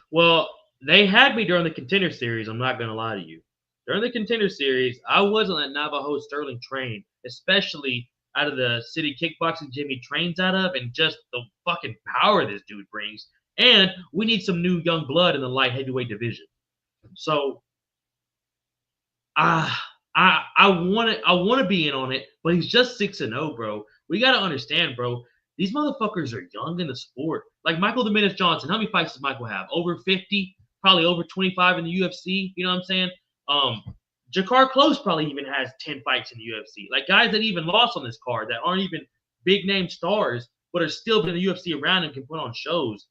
Well, they had me during the Contender Series. I'm not going to lie to you. During the Contender Series, I wasn't that Navajo Sterling train, especially out of the city kickboxing gym he trains out of, and just the fucking power this dude brings. And we need some new young blood in the light heavyweight division. So I want to be in on it, but he's just 6-0, bro. We got to understand, bro. These motherfuckers are young in the sport. Like Michael the Menace Johnson, how many fights does Michael have? Over 50, probably over 25 in the UFC. You know what I'm saying? Jakar Close probably even has 10 fights in the UFC. Like guys that even lost on this card that aren't even big name stars, but are still been in the UFC around and can put on shows.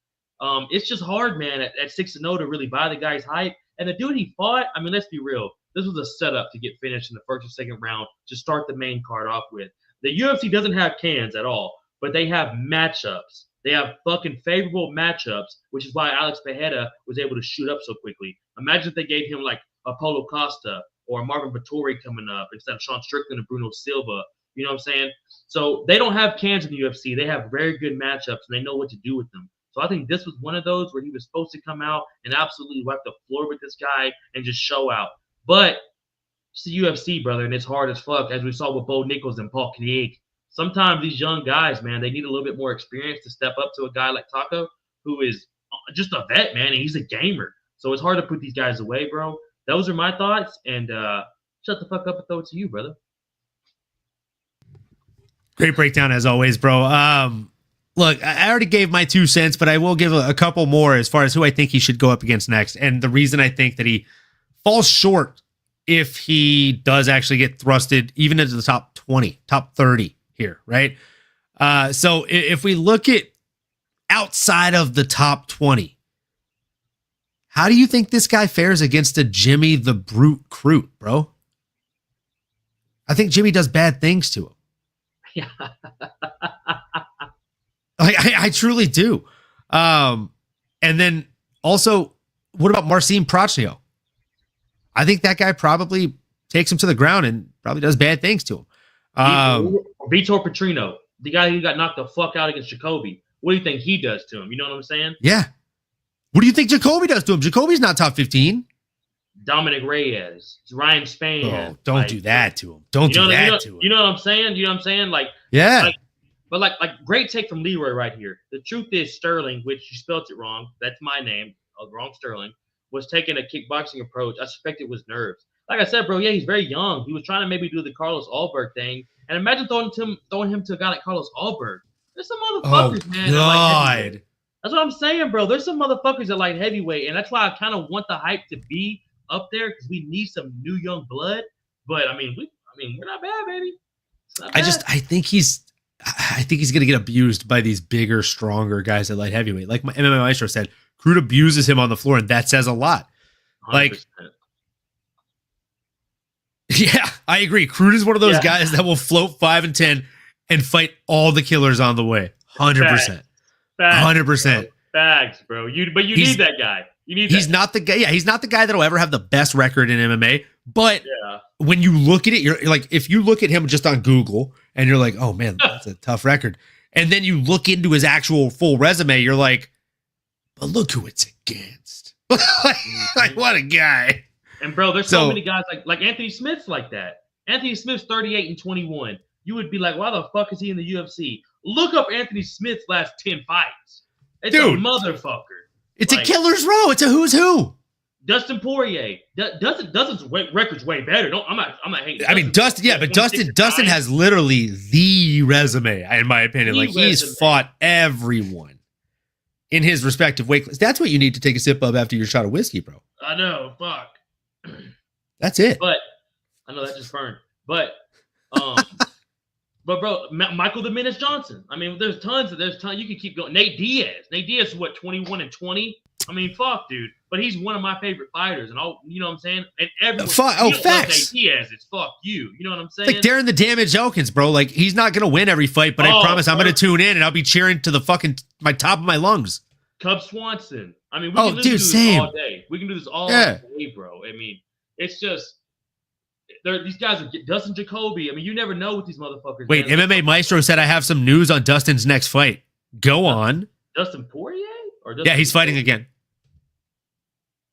It's just hard, man, at 6-0 to really buy the guy's hype. And the dude he fought, I mean, let's be real. This was a setup to get finished in the first or second round to start the main card off with. The UFC doesn't have cans at all, but they have matchups. They have fucking favorable matchups, which is why Alex Pereira was able to shoot up so quickly. Imagine if they gave him like Apollo Costa or Marvin Vettori coming up instead of Sean Strickland and Bruno Silva. You know what I'm saying? So they don't have cans in the UFC. They have very good matchups, and they know what to do with them. So I think this was one of those where he was supposed to come out and absolutely wipe the floor with this guy and just show out. But it's the UFC, brother, and it's hard as fuck, as we saw with Bo Nichols and Paul Craig. Sometimes these young guys, man, they need a little bit more experience to step up to a guy like Taco, who is just a vet, man, and he's a gamer. So it's hard to put these guys away, bro. Those are my thoughts, and shut the fuck up and throw it to you, brother. Great breakdown as always, bro. Look, I already gave my 2 cents, but I will give a couple more as far as who I think he should go up against next. And the reason I think that he falls short if he does actually get thrusted even into the top 20, top 30 here, right? So if we look at outside of the top 20, how do you think this guy fares against a Jimmy the Brute Crute, bro? I think Jimmy does bad things to him. Yeah. I truly do. And then also, what about Marcin Prachnio? I think that guy probably takes him to the ground and probably does bad things to him. Vitor Petrino, the guy who got knocked the fuck out against Jacoby. What do you think he does to him? You know what I'm saying? Yeah. What do you think Jacoby does to him? Jacoby's not top 15. Dominic Reyes, Ryan Spann. Oh, don't do that to him. Don't do that to him. You know what I'm saying? You know what I'm saying? Yeah. But great take from Leroy right here. The truth is Sterling, which you spelled it wrong. That's my name. Wrong Sterling was taking a kickboxing approach. I suspect it was nerves. Like I said, bro, yeah, he's very young. He was trying to maybe do the Carlos Alberg thing. And imagine throwing him to a guy like Carlos Alberg. There's some motherfuckers, man. God. That's what I'm saying, bro. There's some motherfuckers at light heavyweight, and that's why I kind of want the hype to be up there because we need some new young blood. But I mean, we're not bad, baby. Not bad. I think he's gonna get abused by these bigger, stronger guys at light heavyweight. Like my MMA Maestro said, Crute abuses him on the floor, and that says a lot. 100%. Like, yeah, I agree. Crute is one of those guys that will float 5 and 10 and fight all the killers on the way. 100%. 100%. Facts, bro. You need that guy. He's not the guy. Yeah, he's not the guy that'll ever have the best record in MMA. But when you look at it, you're like, if you look at him just on Google and you're like, oh man, that's a tough record. And then you look into his actual full resume, you're like, but look who it's against. Like what a guy. And bro, there's so many guys like Anthony Smith's like that. Anthony Smith's 38 and 21. You would be like, why the fuck is he in the UFC? Look up Anthony Smith's last 10 fights. It's a motherfucker. It's a killer's row. It's a who's who. Dustin Poirier. Dustin's record's way better. I'm not hating. I mean, Dustin has literally the resume, in my opinion. He's fought everyone in his respective weight class. That's what you need to take a sip of after your shot of whiskey, bro. I know. Fuck. That's it. But I know that just burned. But but bro, Michael the Menace Johnson. I mean, there's tons. You can keep going. Nate Diaz is what, 21 and 20. I mean, fuck, dude. But he's one of my favorite fighters, and you know what I'm saying. And everyone, facts. Nate Diaz, it's fuck you. You know what I'm saying? Like Darren the Damage Elkins, bro. Like he's not gonna win every fight, but I promise I'm gonna tune in and I'll be cheering to the fucking my top of my lungs. Cub Swanson. I mean, we can do this all day. We can do this all day, bro. I mean, it's just. These guys are Dustin Jacoby. I mean, you never know with these motherfuckers. Wait, MMA Maestro said I have some news on Dustin's next fight. Go on. Dustin Poirier? He's fighting again.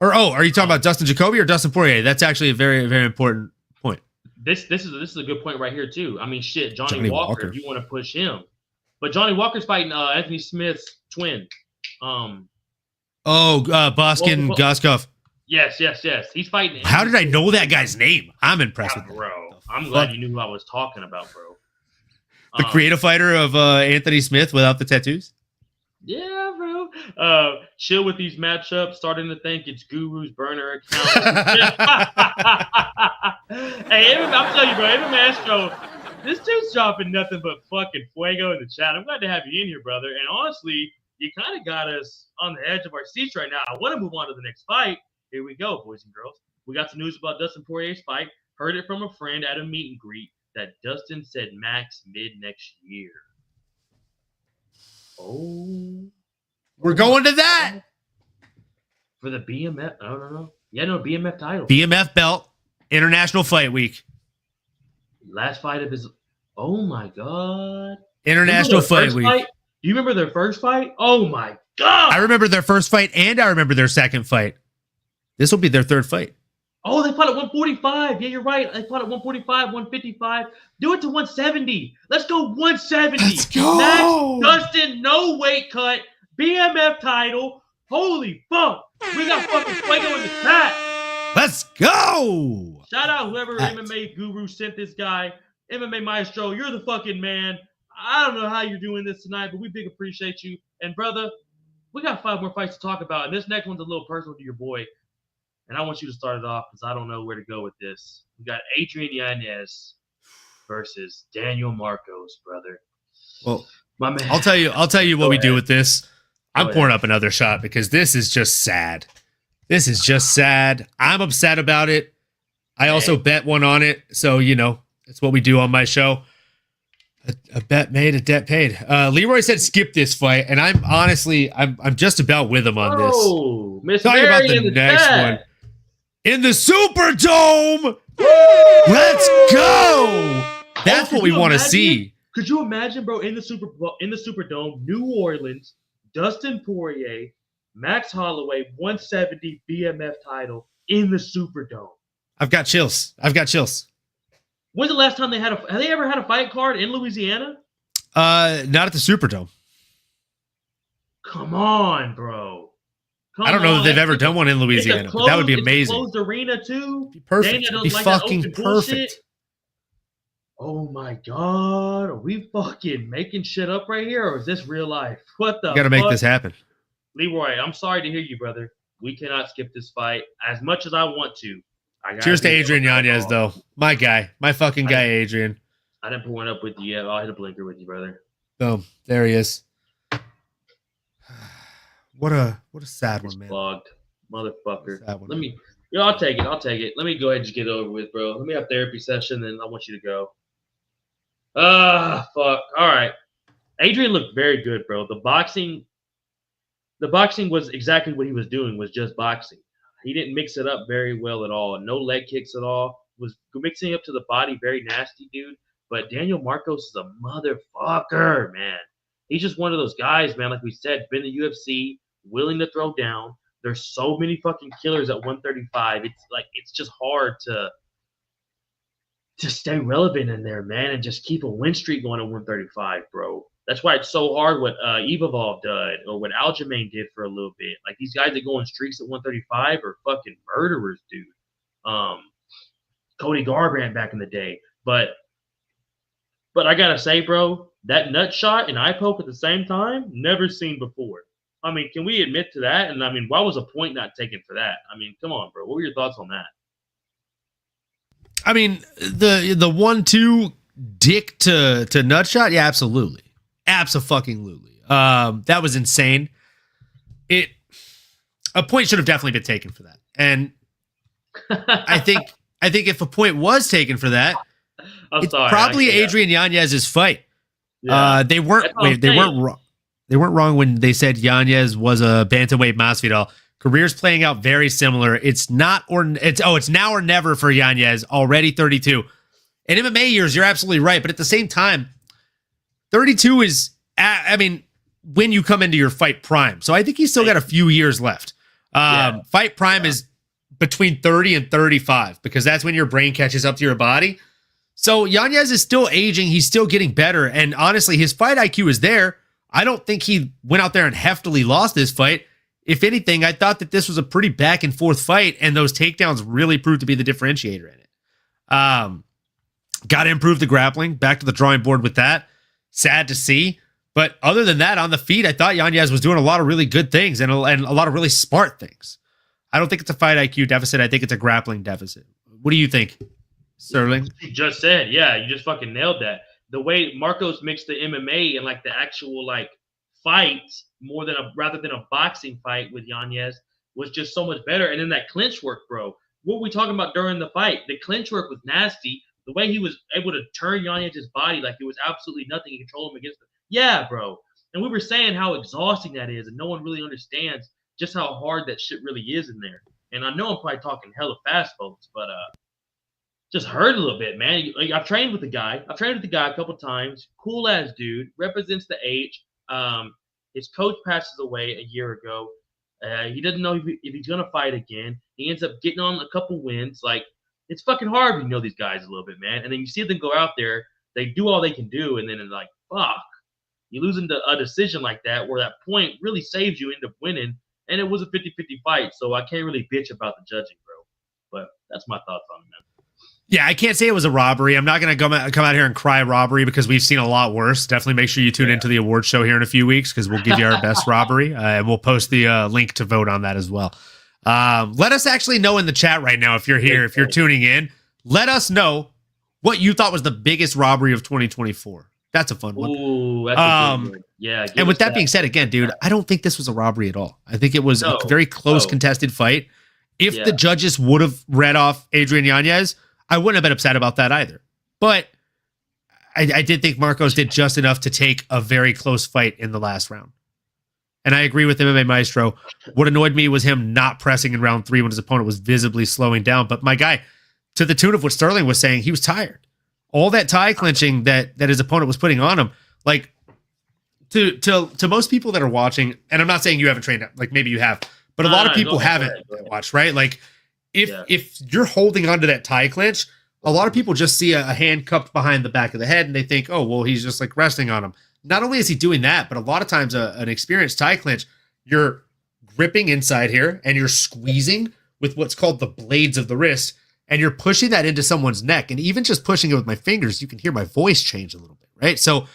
Are you talking about Dustin Jacoby or Dustin Poirier? That's actually a very, very important point. This is a good point right here too. I mean, shit, Johnny Walker. If you want to push him, but Johnny Walker's fighting Anthony Smith's twin. Boskin Goskov. Yes. He's fighting. How did I know that guy's name? I'm impressed with that. Bro. I'm glad you knew who I was talking about, bro. The creative fighter of Anthony Smith without the tattoos? Yeah, bro. Chill with these matchups. Starting to think it's Guru's burner account. Hey, I'm telling you, bro. MMA Astro, this dude's dropping nothing but fucking fuego in the chat. I'm glad to have you in here, brother. And honestly, you kind of got us on the edge of our seats right now. I want to move on to the next fight. Here we go, boys and girls. We got some news about Dustin Poirier's fight. Heard it from a friend at a meet and greet that Dustin said max mid next year. Oh. We're going to that. For the BMF. I don't know. Yeah, no, BMF title. BMF belt. International Fight Week. Last fight of his. Oh, my God. International Fight Week. Do you remember their first fight? Oh, my God. I remember their first fight and I remember their second fight. This will be their third fight. Oh, they fought at 145. Yeah, you're right. They fought at 145, 155. Do it to 170. Let's go 170. Let's go. Max Dustin, no weight cut. BMF title. Holy fuck. We got fucking fuego in the chat. Let's go. Shout out whoever MMA guru sent this guy. MMA Maestro, you're the fucking man. I don't know how you're doing this tonight, but we big appreciate you. And brother, we got 5 more fights to talk about. And this next one's a little personal to your boy. And I want you to start it off because I don't know where to go with this. We got Adrian Yanez versus Daniel Marcos, brother. Well, my man. I'll tell you what we do with this. I'm pouring up another shot because this is just sad. This is just sad. I'm upset about it. I also bet one on it. So, it's what we do on my show. A bet made, a debt paid. Leroy said skip this fight, and I'm just about with him on this. Oh, Miss Talking Mary about the next one. In the Superdome! Let's go! That's what we want to see. Could you imagine, bro, in the Superdome, New Orleans, Dustin Poirier, Max Holloway, 170 BMF title, in the Superdome. I've got chills. When's the last time have they ever had a fight card in Louisiana? Not at the Superdome. Come on, bro. I don't know that they've ever done one in Louisiana. But that would be amazing. It's a closed arena too. Be perfect. It'd be fucking perfect. Bullshit. Oh my god, are we fucking making shit up right here, or is this real life? What the? You got to make this happen, Leroy. I'm sorry to hear you, brother. We cannot skip this fight as much as I want to. Cheers to Adrian Yanez, though. My guy, my fucking guy, Adrian. I didn't put one up with you yet. I'll hit a blinker with you, brother. Boom, there he is. What a sad one, man. Blogged, motherfucker. I'll take it. Let me go ahead and just get it over with, bro. Let me have therapy session, and I want you to go. Fuck. All right. Adrian looked very good, bro. The boxing was exactly what he was doing, was just boxing. He didn't mix it up very well at all. No leg kicks at all. Was mixing up to the body, very nasty, dude. But Daniel Marcos is a motherfucker, man. He's just one of those guys, man. Like we said, been in the UFC, willing to throw down. There's so many fucking killers at 135. It's just hard to stay relevant in there, man, and just keep a win streak going at 135, bro. That's why it's so hard what Evovov did or what Aljamain did for a little bit. Like, these guys that go on streaks at 135 are fucking murderers, dude. Cody Garbrandt back in the day. But I got to say, bro, that nut shot and eye poke at the same time, never seen before. I mean, can we admit to that? And, I mean, why was a point not taken for that? I mean, come on, bro. What were your thoughts on that? I mean, the 1-2 dick to nut shot, yeah, absolutely. Abso-fucking-lutely. That was insane. A point should have definitely been taken for that. And I think if a point was taken for that, probably Adrian Yanez's fight. Yeah. They weren't wrong. They weren't wrong when they said Yanez was a bantamweight Masvidal. Career's playing out very similar. It's now or never for Yanez, already 32. In MMA years, you're absolutely right. But at the same time, 32 is, when you come into your fight prime. So I think he's still got a few years left. Fight prime is between 30 and 35 because that's when your brain catches up to your body. So Yanez is still aging. He's still getting better. And honestly, his fight IQ is there. I don't think he went out there and heftily lost this fight. If anything, I thought that this was a pretty back and forth fight, and those takedowns really proved to be the differentiator in it. Got to improve the grappling. Back to the drawing board with that. Sad to see. But other than that, on the feet, I thought Yanez was doing a lot of really good things and a lot of really smart things. I don't think it's a fight IQ deficit. I think it's a grappling deficit. What do you think, Sterling? You just said, yeah, you just fucking nailed that. The way Marcos mixed the MMA and like the actual like fights rather than a boxing fight with Yanez was just so much better. And then that clinch work, bro. What were we talking about during the fight? The clinch work was nasty. The way he was able to turn Yanez's body like it was absolutely nothing and control him against him. Yeah, bro. And we were saying how exhausting that is, and no one really understands just how hard that shit really is in there. And I know I'm probably talking hella fast, folks, but just hurt a little bit, man. Like, I've trained with the guy. a couple times. Cool ass dude. Represents the age. His coach passes away a year ago. He doesn't know if he's gonna fight again. He ends up getting on a couple wins. Like, it's fucking hard when you know these guys a little bit, man. And then you see them go out there, they do all they can do, and then it's like, fuck. You lose into a decision like that where that point really saves you, end up winning, and it was a 50-50 fight, so I can't really bitch about the judging, bro. But that's my thoughts on it, man. Yeah, I can't say it was a robbery. I'm not going to come out here and cry robbery because we've seen a lot worse. Definitely make sure you tune into the award show here in a few weeks because we'll give you our best robbery, and we'll post the link to vote on that as well. Let us actually know in the chat right now if you're here, if you're tuning in. Let us know what you thought was the biggest robbery of 2024. That's a fun one. Ooh, that's a good one. Yeah. And with that being said, again, dude, I don't think this was a robbery at all. I think it was a very close contested fight. If the judges would have read off Adrian Yanez, I wouldn't have been upset about that either. But I did think Marcos did just enough to take a very close fight in the last round. And I agree with MMA Maestro. What annoyed me was him not pressing in round 3 when his opponent was visibly slowing down. But my guy, to the tune of what Sterling was saying, he was tired. All that tie clinching that his opponent was putting on him, like to most people that are watching, and I'm not saying you haven't trained, like maybe you have, but a lot of people haven't watched, right? Like If you're holding onto that tie clinch, a lot of people just see a hand cupped behind the back of the head and they think, oh, well, he's just like resting on him. Not only is he doing that, but a lot of times an experienced tie clinch, you're gripping inside here and you're squeezing with what's called the blades of the wrist, and you're pushing that into someone's neck. And even just pushing it with my fingers, you can hear my voice change a little bit, right? So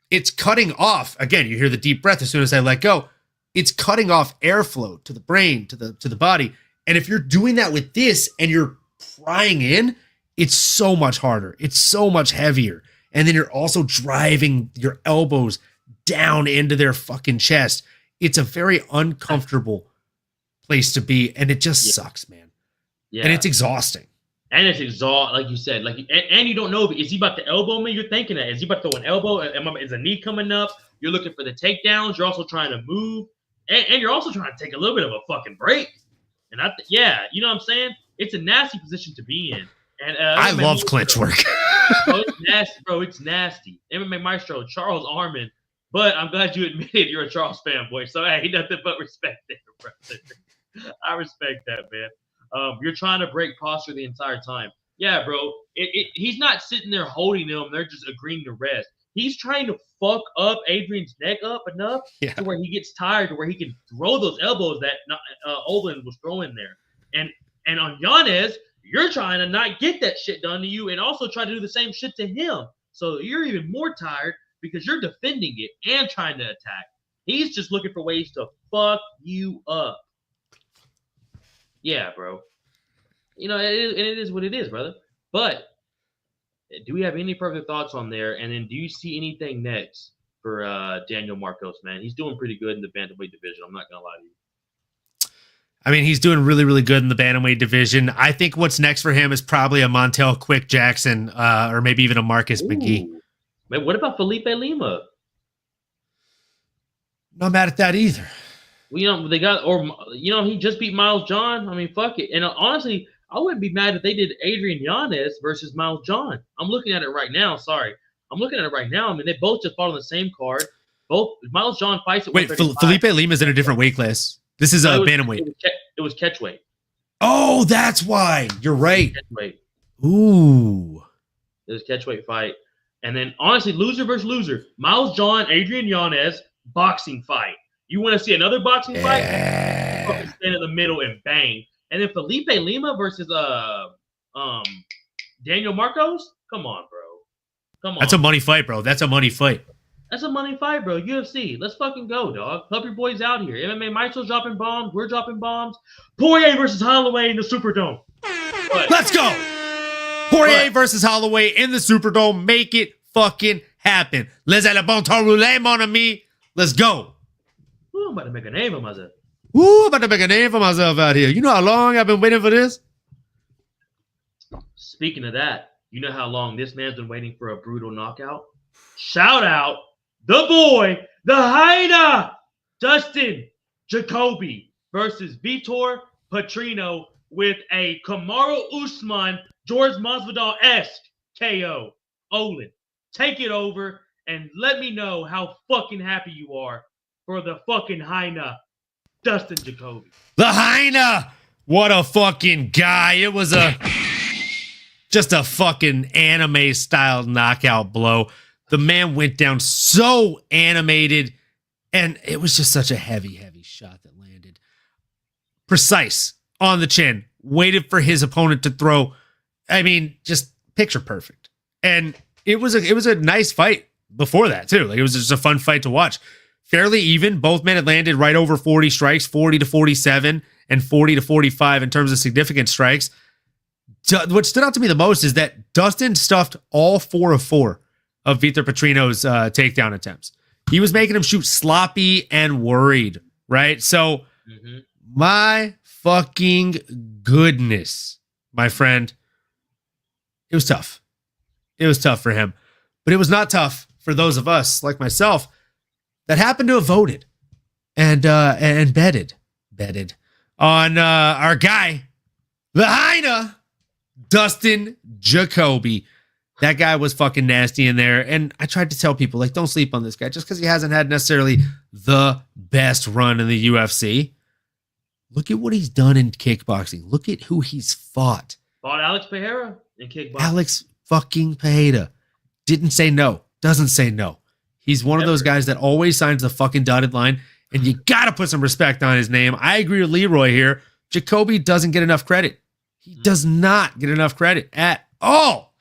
it's cutting off. Again, you hear the deep breath as soon as I let go. It's cutting off airflow to the brain, to the body. And if you're doing that with this and you're prying in, it's so much harder. It's so much heavier. And then you're also driving your elbows down into their fucking chest. It's a very uncomfortable place to be. And it just sucks, man. Yeah. And it's exhausting. And it's like you said, and you don't know, is he about to elbow me? You're thinking that. Is he about to throw an elbow? Is a knee coming up? You're looking for the takedowns. You're also trying to move. And you're also trying to take a little bit of a fucking break. And you know what I'm saying? It's a nasty position to be in. And I love clinch work. Bro, it's nasty, bro. It's nasty. MMA Maestro, Charles Arman. But I'm glad you admitted you're a Charles fanboy. So, hey, nothing but respect there, brother. I respect that, man. You're trying to break posture the entire time. Yeah, bro. He's not sitting there holding them. They're just agreeing to rest. He's trying to fuck up Adrian's neck up enough to where he gets tired, to where he can throw those elbows that Olin was throwing there. And on Yanez, you're trying to not get that shit done to you and also try to do the same shit to him. So you're even more tired because you're defending it and trying to attack. He's just looking for ways to fuck you up. Yeah, bro. You know, it is what it is, brother. But do we have any further thoughts on there? And then do you see anything next for Daniel Marcos, man? He's doing pretty good in the bantamweight division. I'm not going to lie to you. I mean, he's doing really, really good in the bantamweight division. I think what's next for him is probably a Montel Quick Jackson or maybe even a Marcus McGee. Man, what about Felipe Lima? Not mad at that either. Well, he just beat Miles John. I mean, fuck it. And honestly, I wouldn't be mad if they did Adrian Yanez versus Miles John. I'm looking at it right now. Sorry. I'm looking at it right now. I mean, they both just fought on the same card. Both Miles John fights at 135. Felipe Lima's in a different weight class. This is a bantamweight. It was catchweight. Oh, that's why. You're right. Catchweight. Ooh. It was catchweight fight. And then, honestly, loser versus loser. Miles John, Adrian Yanez, boxing fight. You want to see another boxing fight? Stand in the middle and bang. And then Felipe Lima versus Daniel Marcos? Come on, bro. Come on. That's a money fight, bro. That's a money fight. That's a money fight, bro. UFC. Let's fucking go, dog. Help your boys out here. MMA Maestro's dropping bombs. We're dropping bombs. Poirier versus Holloway in the Superdome. Let's go. Poirier versus Holloway in the Superdome. Make it fucking happen. Les a la bon temps roulé, mon ami. Let's go. Ooh, I'm about to make a name of myself. Ooh, I'm about to make a name for myself out here. You know how long I've been waiting for this? Speaking of that, you know how long this man's been waiting for a brutal knockout? Shout out the boy, the hyena, Dustin Jacoby versus Vitor Petrino with a Kamaru Usman, George Masvidal-esque KO. Olin, take it over and let me know how fucking happy you are for the fucking hyena, Dustin Jacoby. The hyena! What a fucking guy. It was just a fucking anime-style knockout blow. The man went down so animated, and it was just such a heavy, heavy shot that landed. Precise, on the chin, waited for his opponent to throw. I mean, just picture perfect. And it was a nice fight before that, too. Like, it was just a fun fight to watch. Fairly even. Both men had landed right over 40 strikes, 40 to 47, and 40 to 45 in terms of significant strikes. What stood out to me the most is that Dustin stuffed all 4 of 4 of Vitor Petrino's takedown attempts. He was making him shoot sloppy and worried, right? So, my fucking goodness, my friend, it was tough. It was tough for him. But it was not tough for those of us, like myself, that happened to have voted and betted on our guy, the hyena, Dustin Jacoby. That guy was fucking nasty in there. And I tried to tell people, like, don't sleep on this guy just because he hasn't had necessarily the best run in the UFC. Look at what he's done in kickboxing. Look at who he's fought. Fought Alex Pereira in kickboxing. Alex fucking Pereira didn't say no. Doesn't say no. He's one of those guys that always signs the fucking dotted line, and you got to put some respect on his name. I agree with Leroy here. Jacoby doesn't get enough credit. He does not get enough credit at all.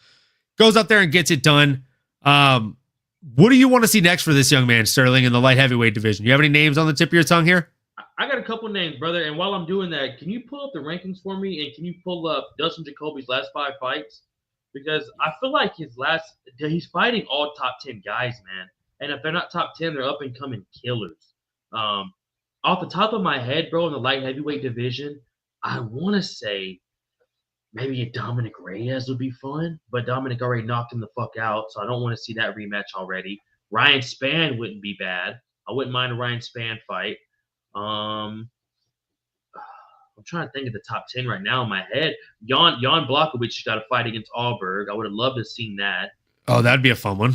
Goes up there and gets it done. What do you want to see next for this young man, Sterling, in the light heavyweight division? You have any names on the tip of your tongue here? I got a couple names, brother. And while I'm doing that, can you pull up the rankings for me? And can you pull up Dustin Jacoby's last 5 fights? Because I feel like he's fighting all top 10 guys, man. And if they're not top 10, they're up and coming killers. Off the top of my head, bro, in the light heavyweight division, I want to say maybe a Dominic Reyes would be fun, but Dominic already knocked him the fuck out, so I don't want to see that rematch already. Ryan Spann wouldn't be bad. I wouldn't mind a Ryan Spann fight. I'm trying to think of the top 10 right now in my head. Jan Blachowicz got a fight against Alberg. I would have loved to have seen that. Oh, that'd be a fun one.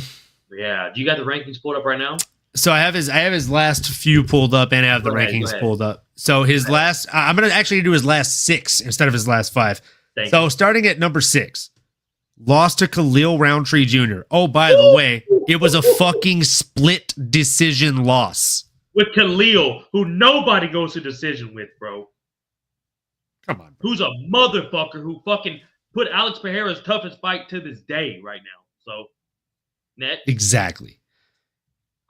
Yeah. Do you got the rankings pulled up right now? So I have his last few pulled up, and I have the rankings pulled up. So his last, I'm gonna actually do his last 6 instead of his last 5. So starting at number 6, lost to Khalil Roundtree Jr. Oh, by the way, it was a fucking split decision loss with Khalil, who nobody goes to decision with, bro. Come on, bro. Who's a motherfucker who fucking put Alex Pereira's toughest fight to this day right now. So next, exactly.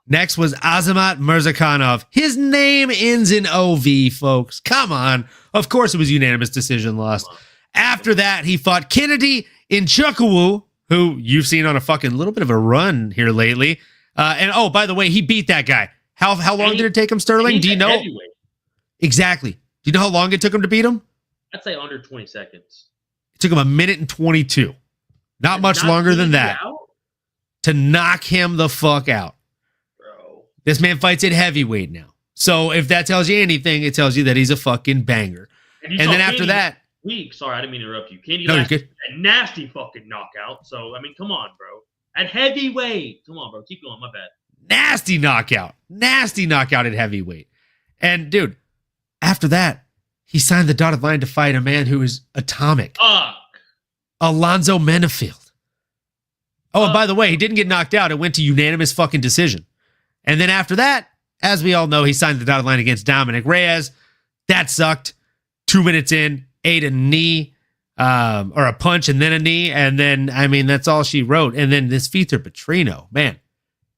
Next was Azamat Mirzakhanov. His name ends in OV, folks. Come on. Of course it was unanimous decision loss. After that, he fought Kennedy Nchukwu, who you've seen on a fucking little bit of a run here lately. And oh, by the way, he beat that guy. How long did it take him, Sterling? Do you know? Heavyweight. Exactly. Do you know how long it took him to beat him? I'd say under 20 seconds. It took him 1 minute and 22. Not much longer than that. To knock him the fuck out. This man fights at heavyweight now. So if that tells you anything, it tells you that he's a fucking banger. And then after that... Sorry, I didn't mean to interrupt you. Candy you're good. A nasty fucking knockout. So, I mean, come on, bro. At heavyweight. Come on, bro. Keep going. My bad. Nasty knockout. Nasty knockout at heavyweight. And, dude, after that, he signed the dotted line to fight a man who is atomic. Alonzo Menefield. Oh, and by the way, he didn't get knocked out. It went to unanimous fucking decision. And then after that, as we all know, he signed the dotted line against Dominic Reyes. That sucked. 2 minutes in, ate a knee, or a punch and then a knee. And then, I mean, that's all she wrote. And then this Vitor Petrino, man,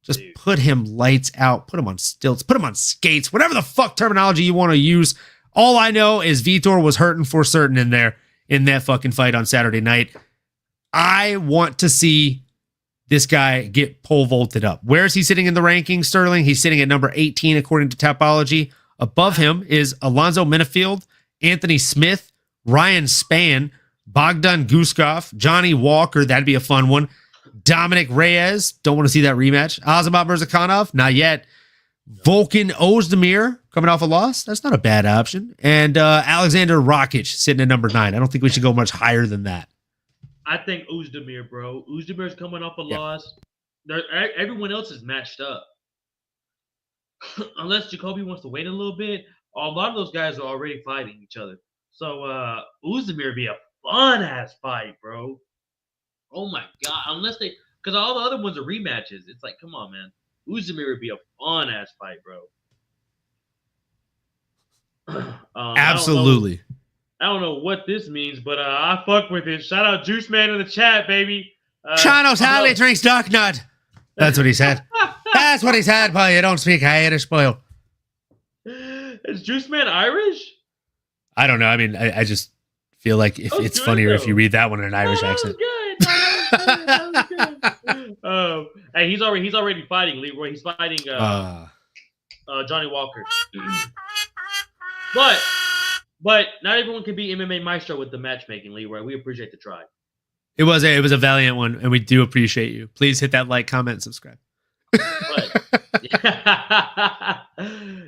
just put him lights out, put him on stilts, put him on skates, whatever the fuck terminology you want to use. All I know is Vitor was hurting for certain in there in that fucking fight on Saturday night. I want to see this guy get pole vaulted up. Where is he sitting in the rankings, Sterling? He's sitting at number 18, according to Tapology. Above him is Alonzo Menefield, Anthony Smith, Ryan Spann, Bogdan Guskov, Johnny Walker. That'd be a fun one. Dominic Reyes. Don't want to see that rematch. Azamat Mirzakhanov. Not yet. Volkan Ozdemir coming off a loss. That's not a bad option. And Alexander Rakic sitting at number 9. I don't think we should go much higher than that. I think Ozdemir, bro. Ozdemir's coming off a loss. Everyone else is matched up. Unless Jacoby wants to wait a little bit, a lot of those guys are already fighting each other. So Ozdemir would be a fun-ass fight, bro. Oh, my God. Unless because all the other ones are rematches. It's like, come on, man. Ozdemir would be a fun-ass fight, bro. Absolutely. I don't know what this means, but I fuck with it. Shout out Juice Man in the chat, baby. Chano's Harley drinks Dark Nut. That's what he said. That's what he said, boy. You don't speak Irish, boy. Is Juice Man Irish? I don't know. I mean, I just feel like it's funnier if you read that one in an Irish accent. That was good. Hey, he's already fighting, Leroy. He's fighting Johnny Walker. But not everyone can be MMA Maestro with the matchmaking, Leroy. We appreciate the try. It was a valiant one, and we do appreciate you. Please hit that like, comment, and subscribe.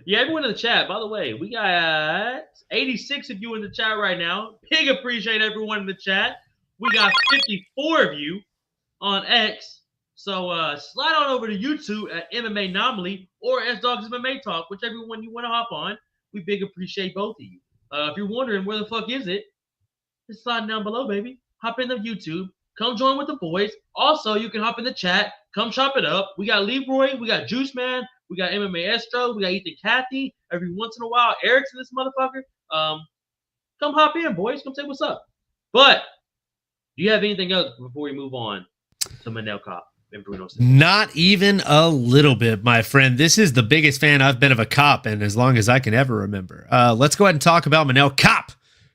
Yeah, everyone in the chat. By the way, we got 86 of you in the chat right now. Big appreciate everyone in the chat. We got 54 of you on X. So slide on over to YouTube at MMA Anomaly or S Dogs MMA Talk, whichever one you want to hop on. We big appreciate both of you. If you're wondering where the fuck is it, it's sliding down below, baby. Hop into YouTube. Come join with the boys. Also, you can hop in the chat. Come chop it up. We got Leroy. We got Juice Man. We got MMA Estro. We got Ethan Cathy. Every once in a while, Eric's in this motherfucker. Come hop in, boys. Come say what's up. But do you have anything else before we move on to Manel Cop and Bruno Silva? Not even a little bit, my friend. This is the biggest fan I've been of a cop in as long as I can ever remember. Let's go ahead and talk about Manel Cop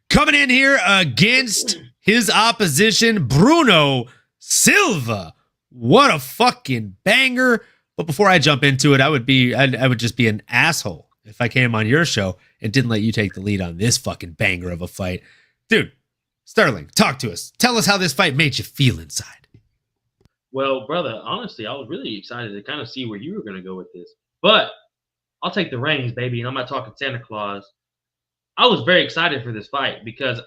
coming in here against his opposition, Bruno Silva. What a fucking banger. But before I jump into it, I would just be an asshole if I came on your show and didn't let you take the lead on this fucking banger of a fight. Dude, Sterling, talk to us. Tell us how this fight made you feel inside. Well, brother, honestly, I was really excited to kind of see where you were going to go with this. But I'll take the reins, baby, and I'm not talking Santa Claus. I was very excited for this fight because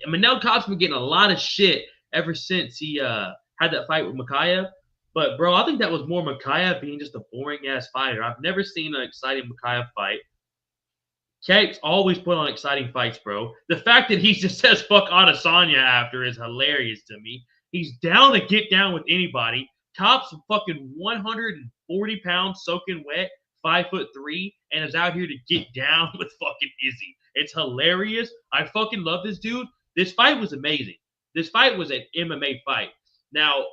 Manel Cop's been getting a lot of shit ever since he had that fight with Makayev. But, bro, I think that was more Makayev being just a boring-ass fighter. I've never seen an exciting Makayev fight. Cake's always put on exciting fights, bro. The fact that he just says fuck Adesanya after is hilarious to me. He's down to get down with anybody. Cop's fucking 140 pounds soaking wet, 5'3", and is out here to get down with fucking Izzy. It's hilarious. I fucking love this dude. This fight was amazing. This fight was an MMA fight. Now,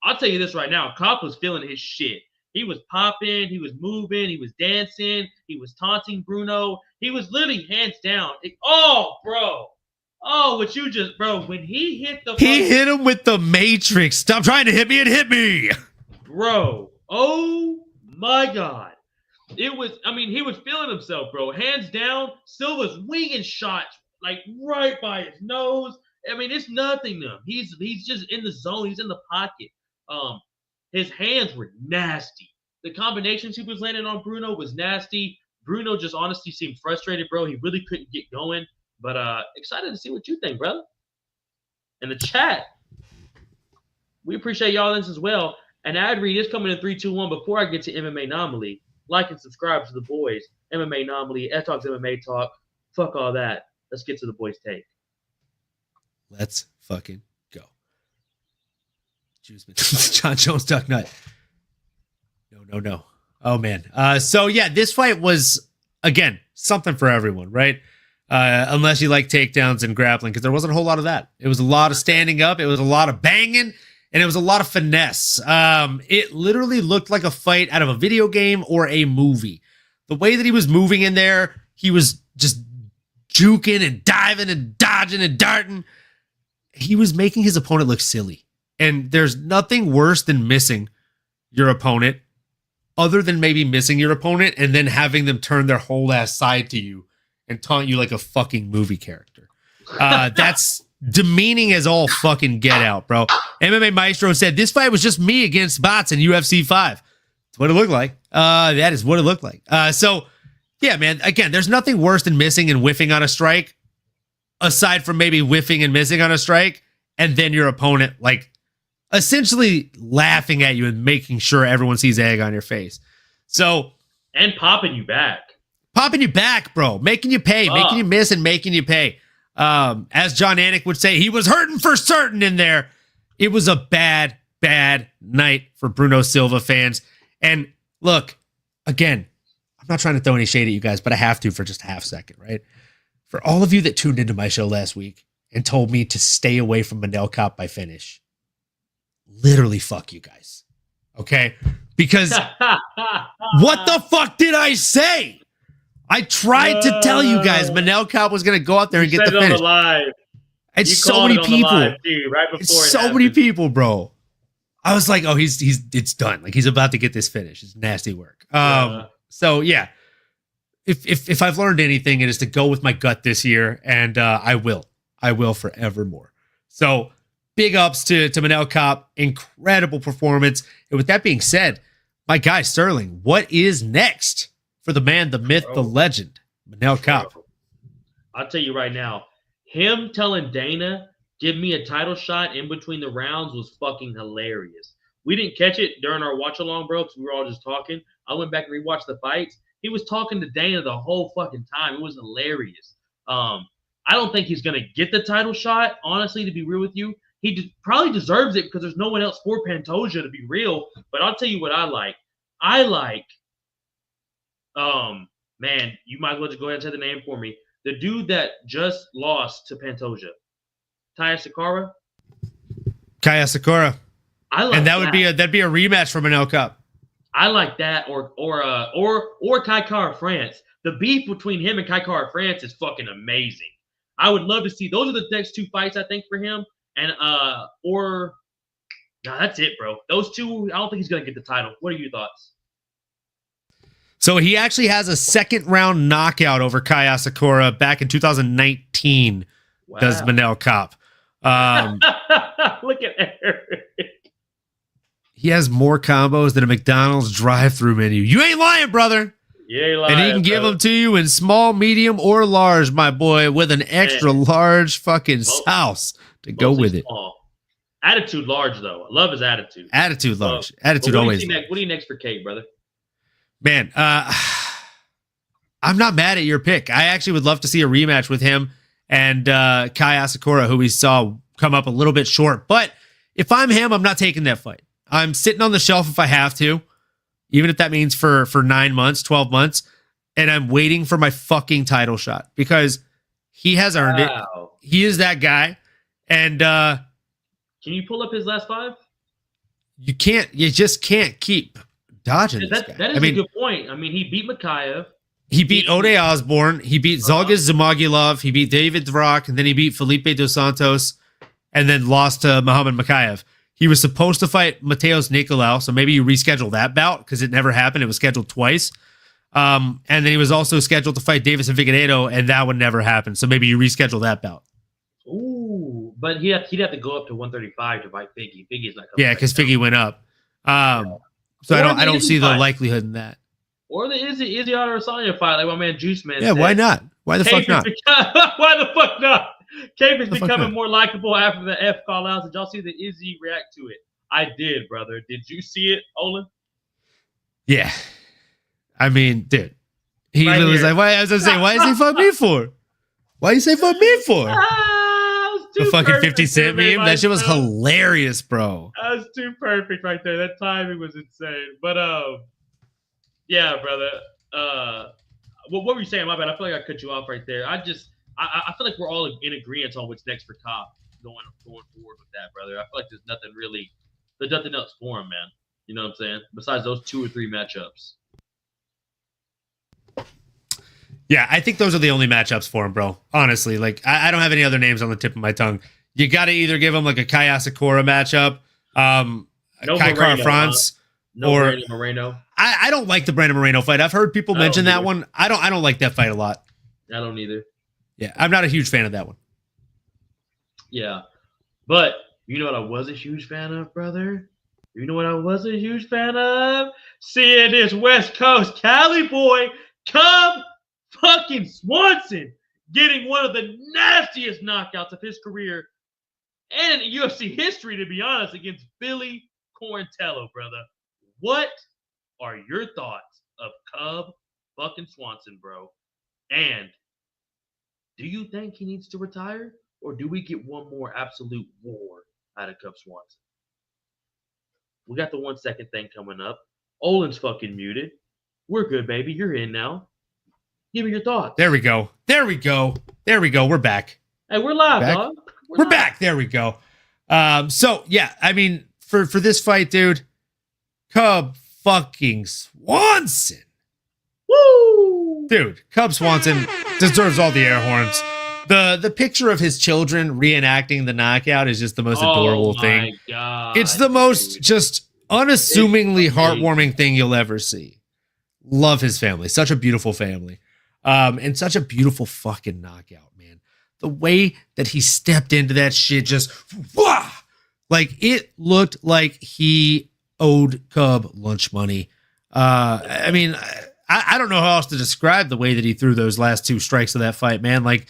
I'll tell you this right now. Cop was feeling his shit. He was popping. He was moving. He was dancing. He was taunting Bruno. He was literally hands down. Bro. Oh, what you just, bro, when he hit the... He hit him with the Matrix. Stop trying to hit me and hit me. Bro. Oh, my God. He was feeling himself, bro. Hands down, Silva's winging shots, like, right by his nose. I mean, it's nothing to him. He's just in the zone. He's in the pocket. His hands were nasty. The combinations he was landing on Bruno was nasty. Bruno just honestly seemed frustrated, bro. He really couldn't get going. But excited to see what you think, brother. In the chat, we appreciate y'all this as well. And ad read is coming in 3, 2, 1. Before I get to MMA Anomaly, like and subscribe to the boys. MMA Anomaly, Talks MMA Talk. Fuck all that. Let's get to the boys' take. Let's fucking go. John Jones Duck Nut. No. Oh, man. So, yeah, this fight was, again, something for everyone, right? Unless you like takedowns and grappling, because there wasn't a whole lot of that. It was a lot of standing up. It was a lot of banging, and it was a lot of finesse. It literally looked like a fight out of a video game or a movie. The way that he was moving in there, he was just juking and diving and dodging and darting. He was making his opponent look silly. And there's nothing worse than missing your opponent, other than maybe missing your opponent and then having them turn their whole ass side to you and taunt you like a fucking movie character. That's demeaning as all fucking get out, bro. MMA Maestro said, this fight was just me against bots in UFC 5. That's what it looked like. That is what it looked like. So, yeah, man, again, there's nothing worse than missing and whiffing on a strike, aside from maybe whiffing and missing on a strike, and then your opponent, like, essentially laughing at you and making sure everyone sees egg on your face. So, and popping you back. Popping you back, bro. Making you pay. Making you miss and making you pay. As John Anik would say, he was hurting for certain in there. It was a bad, bad night for Bruno Silva fans. And look, again, I'm not trying to throw any shade at you guys, but I have to for just a half second, right? For all of you that tuned into my show last week and told me to stay away from Manel Cop by finish, literally fuck you guys. Okay? Because what the fuck did I say? I tried to tell you guys Manel Cop was going to go out there and get the finish. It's so many people. It's so many people, bro. I was like, oh, it's done. Like, he's about to get this finish. It's nasty work. So yeah, if I've learned anything, it is to go with my gut this year, and I will forevermore. So big ups to Manel Cop, incredible performance. And with that being said, my guy Sterling, what is next for the man, the myth, the legend, Manel Cop? I'll tell you right now, him telling Dana, give me a title shot in between the rounds was fucking hilarious. We didn't catch it during our watch along, bro, because we were all just talking. I went back and rewatched the fights. He was talking to Dana the whole fucking time. It was hilarious. I don't think he's going to get the title shot, honestly, to be real with you. He probably deserves it because there's no one else for Pantoja, to be real. But I'll tell you what I like. I like, man, you might as well just go ahead and say the name for me. The dude that just lost to Pantoja. Taya Sakura? Kaya Sakura. I like and that'd be a rematch from an Manel Cup. I like that, or Kai Kara France. The beef between him and Kai Kara France is fucking amazing. I would love to see. Those are the next 2 fights I think for him. And that's it, bro. Those 2, I don't think he's gonna get the title. What are your thoughts? So he actually has a 2nd round knockout over Kaya Sakura back in 2019. Wow. Does Manel Cup. Look at Eric. He has more combos than a McDonald's drive-through menu. You ain't lying, brother. You ain't lying. And he can give them to you in small, medium, or large, my boy, with an extra large fucking sauce to go with it. Small. Attitude large, though. I love his attitude. Attitude large. Attitude always. What do you next for Cade, brother? Man, I'm not mad at your pick. I actually would love to see a rematch with him and Kai Asakura, who we saw come up a little bit short. But if I'm him, I'm not taking that fight. I'm sitting on the shelf if I have to, even if that means for 9 months, 12 months, and I'm waiting for my fucking title shot because he has earned it. He is that guy. And can you pull up his last 5? You can't. You just can't keep dodging this guy. That is a good point. I mean, he beat Makayev. He beat Ode Osborne. He beat Zhalgas Zhumagulov. He beat David Dvorak, and then he beat Felipe Dos Santos, and then lost to Muhammad Makayev. He was supposed to fight Mateos Nicolau, so maybe you reschedule that bout because it never happened. It was scheduled twice. And then he was also scheduled to fight Davis and Figueiredo, and that would never happen. So maybe you reschedule that bout. Ooh, but he'd have to go up to 135 to fight Figgy. Figgy's not coming. Yeah, because Figgy went up. So I don't see the likelihood in that. Or the Izzy Adesanya fight, like my man Juice Man. Yeah, said. Why not? Why the fuck not? Why the fuck not? Cave is becoming more likable after the F call outs. Did y'all see the Izzy react to it? I did, brother. Did you see it, Olin? Yeah. I mean, dude. He was like, why? I was gonna say, why is he fuck me for? Why you say fuck me for? The fucking 50 Cent meme? That shit was hilarious, bro. That was too perfect right there. That timing was insane. But yeah, brother. What were you saying? My bad. I feel like I cut you off right there. I feel like we're all in agreement on what's next for Cobb going forward with that, brother. I feel like there's nothing else for him, man. You know what I'm saying? Besides those 2 or 3 matchups. Yeah, I think those are the only matchups for him, bro. Honestly, like I don't have any other names on the tip of my tongue. You got to either give him like a Kaya Sakura matchup, Kai Kara France, or Moreno. I don't like the Brandon Moreno fight. I've heard people mention that one. I don't like that fight a lot. I don't either. Yeah, I'm not a huge fan of that one. Yeah, but you know what I was a huge fan of, brother? You know what I was a huge fan of? Seeing this West Coast Cali boy come fucking Swanson getting one of the nastiest knockouts of his career and in UFC history, to be honest, against Billy Quarantello, brother. What are your thoughts of Cub fucking Swanson, bro? And do you think he needs to retire, or do we get one more absolute war out of Cub Swanson? We got the 1 second thing coming up. Olin's fucking muted. We're good, baby. You're in now. Give me your thoughts. There we go. We're back. Hey, we're live, dog. We're back. There we go. So yeah, I mean, for this fight, dude, Cub fucking Swanson. Woo! Dude, Cub Swanson deserves all the air horns. The picture of his children reenacting the knockout is just the most adorable thing. God, it's the most just unassumingly heartwarming thing you'll ever see. Love his family. Such a beautiful family. And such a beautiful fucking knockout, man. The way that he stepped into that shit just, like it looked like he owed Cub lunch money. I mean, I don't know how else to describe the way that he threw those last 2 strikes of that fight, man. Like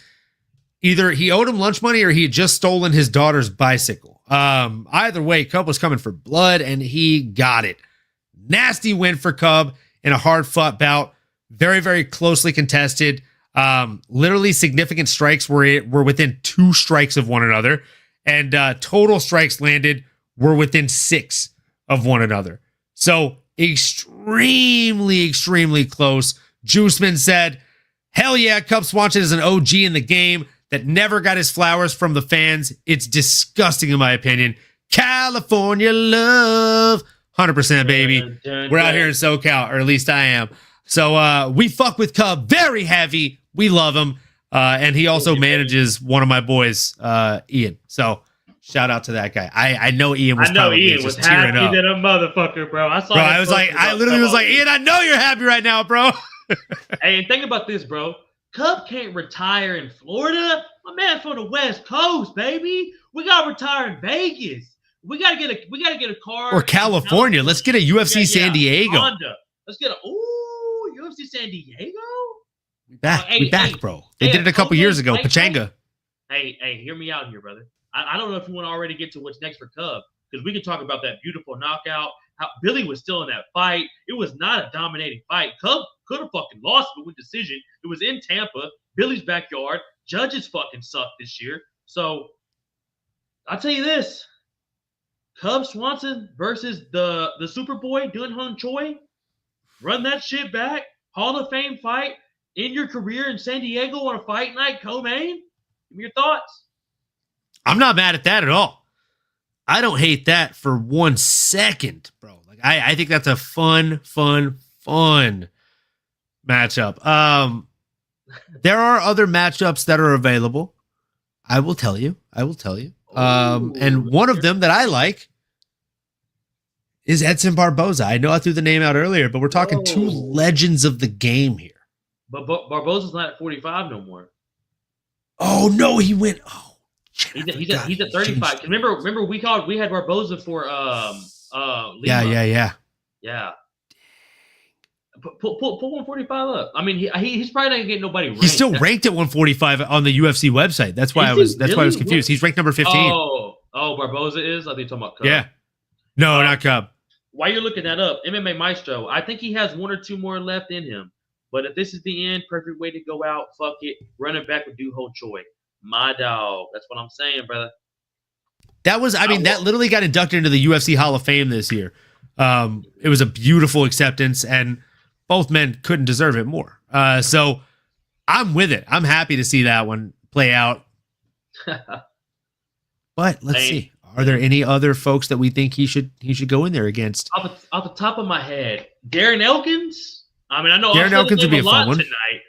either he owed him lunch money or he had just stolen his daughter's bicycle. Either way, Cub was coming for blood and he got it. Nasty win for Cub in a hard fought bout. Very, very closely contested. Literally significant strikes were within 2 strikes of one another, and total strikes landed were within 6 of one another. So extremely, extremely close. Juiceman said, hell yeah, Cub Swanson is an OG in the game that never got his flowers from the fans. It's disgusting in my opinion. California love. 100%, baby. We're out here in SoCal, or at least I am. So we fuck with Cub very heavy. We love him. And he also manages one of my boys, Ian. So shout out to that guy. I know Ian was probably Ian just was tearing happy up. than a motherfucker, bro. I saw. Bro, I literally was like, Ian, I know you're happy right now, bro. Hey, and think about this, bro. Cub can't retire in Florida. My man from the West Coast, baby. We gotta retire in Vegas. We gotta get a car. Or California. Let's get a UFC San Diego. Honda. Let's get UFC San Diego. We back, bro. They did it a couple years ago. Pachanga. Hey, hear me out here, brother. I don't know if you want to already get to what's next for Cub, because we can talk about that beautiful knockout. How Billy was still in that fight. It was not a dominating fight. Cub could have fucking lost it with decision. It was in Tampa, Billy's backyard. Judges fucking sucked this year. So I'll tell you this. Cub Swanson versus the Superboy, Dun Hun Choi. Run that shit back. Hall of Fame fight in your career in San Diego on a fight night, co-main. Give me your thoughts. I'm not mad at that at all. I don't hate that for 1 second, bro. Like I think that's a fun matchup. There are other matchups that are available. I will tell you. And one of them that I like is Edson Barboza. I know I threw the name out earlier, but we're talking 2 legends of the game here. But Barboza's not at 45 no more. Oh no, he went. Oh, he's at 35. Remember we had Barboza for Lima. Yeah. Pull 145 up. I mean, he's probably not gonna get nobody ranked. He's still ranked at 145 on the UFC website. That's why I was confused. He's ranked number 15. Oh, Barboza is? I think you're talking about Cub. Yeah. No, not Cub. While you're looking that up, MMA Maestro, I think he has 1 or 2 more left in him. But if this is the end, perfect way to go out. Fuck it. Running back with Doo Ho Choi. My dog. That's what I'm saying, brother. That literally got inducted into the UFC Hall of Fame this year. It was a beautiful acceptance, and both men couldn't deserve it more. So I'm with it. I'm happy to see that one play out. But let's see. Are there any other folks that we think he should go in there against? Off the top of my head, Darren Elkins. I mean, I know Darren Elkins would be a fun one tonight,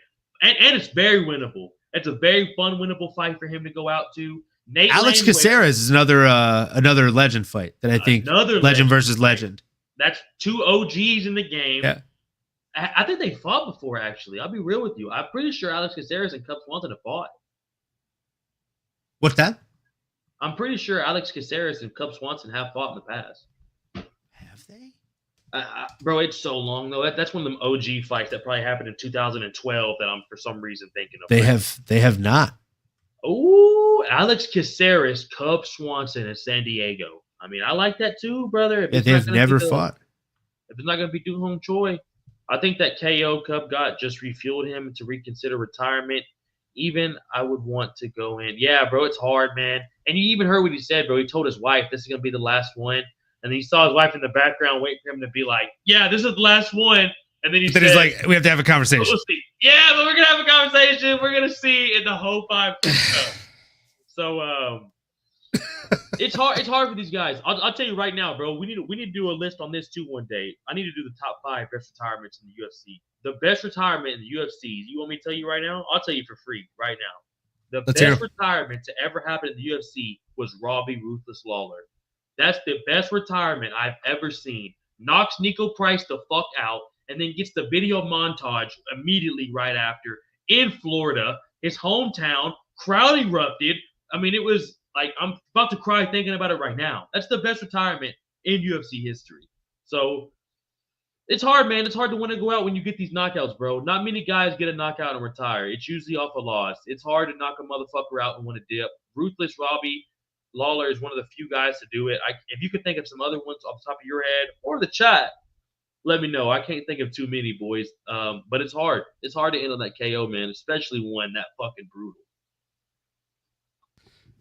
and it's very winnable. It's a very fun, winnable fight for him to go out to. Alex Caceres is another legend fight that I think legend versus legend. That's 2 OGs in the game. Yeah. I think they fought before, actually. I'll be real with you. I'm pretty sure Alex Caceres and Cub Swanson have fought. What's that? I'm pretty sure Alex Caceres and Cub Swanson have fought in the past. Have they? Bro, it's so long though. That's one of them OG fights that probably happened in 2012 that I'm for some reason thinking of. They have not. Oh, Alex Caceres, Cub Swanson in San Diego. I mean, I like that too, brother. They have never fought. If it's not going to be Doo Ho Choi, I think that KO Cub got just refueled him to reconsider retirement. Even I would want to go in. Yeah, bro, it's hard, man. And you even heard what he said, bro. He told his wife this is going to be the last one. And then he saw his wife in the background waiting for him to be like, yeah, this is the last one. And then he's like, we have to have a conversation. We'll see. Yeah, but we're going to have a conversation. We're going to see in the whole 5. So it's hard for these guys. I'll tell you right now, bro. We need to do a list on this too one day. I need to do the top 5 best retirements in the UFC. The best retirement in the UFC. You want me to tell you right now? I'll tell you for free right now. The best retirement to ever happen in the UFC was Robbie Ruthless Lawler. That's the best retirement I've ever seen. Knocks Nico Price the fuck out and then gets the video montage immediately right after in Florida, his hometown. Crowd erupted. I mean, it was like I'm about to cry thinking about it right now. That's the best retirement in UFC history. So it's hard, man. It's hard to want to go out when you get these knockouts, bro. Not many guys get a knockout and retire. It's usually off a loss. It's hard to knock a motherfucker out and want to dip. Ruthless Robbie Lawler is one of the few guys to do it. If you could think of some other ones off the top of your head or the chat, let me know. I can't think of too many, boys. But it's hard. It's hard to end on that KO, man, especially one that fucking brutal.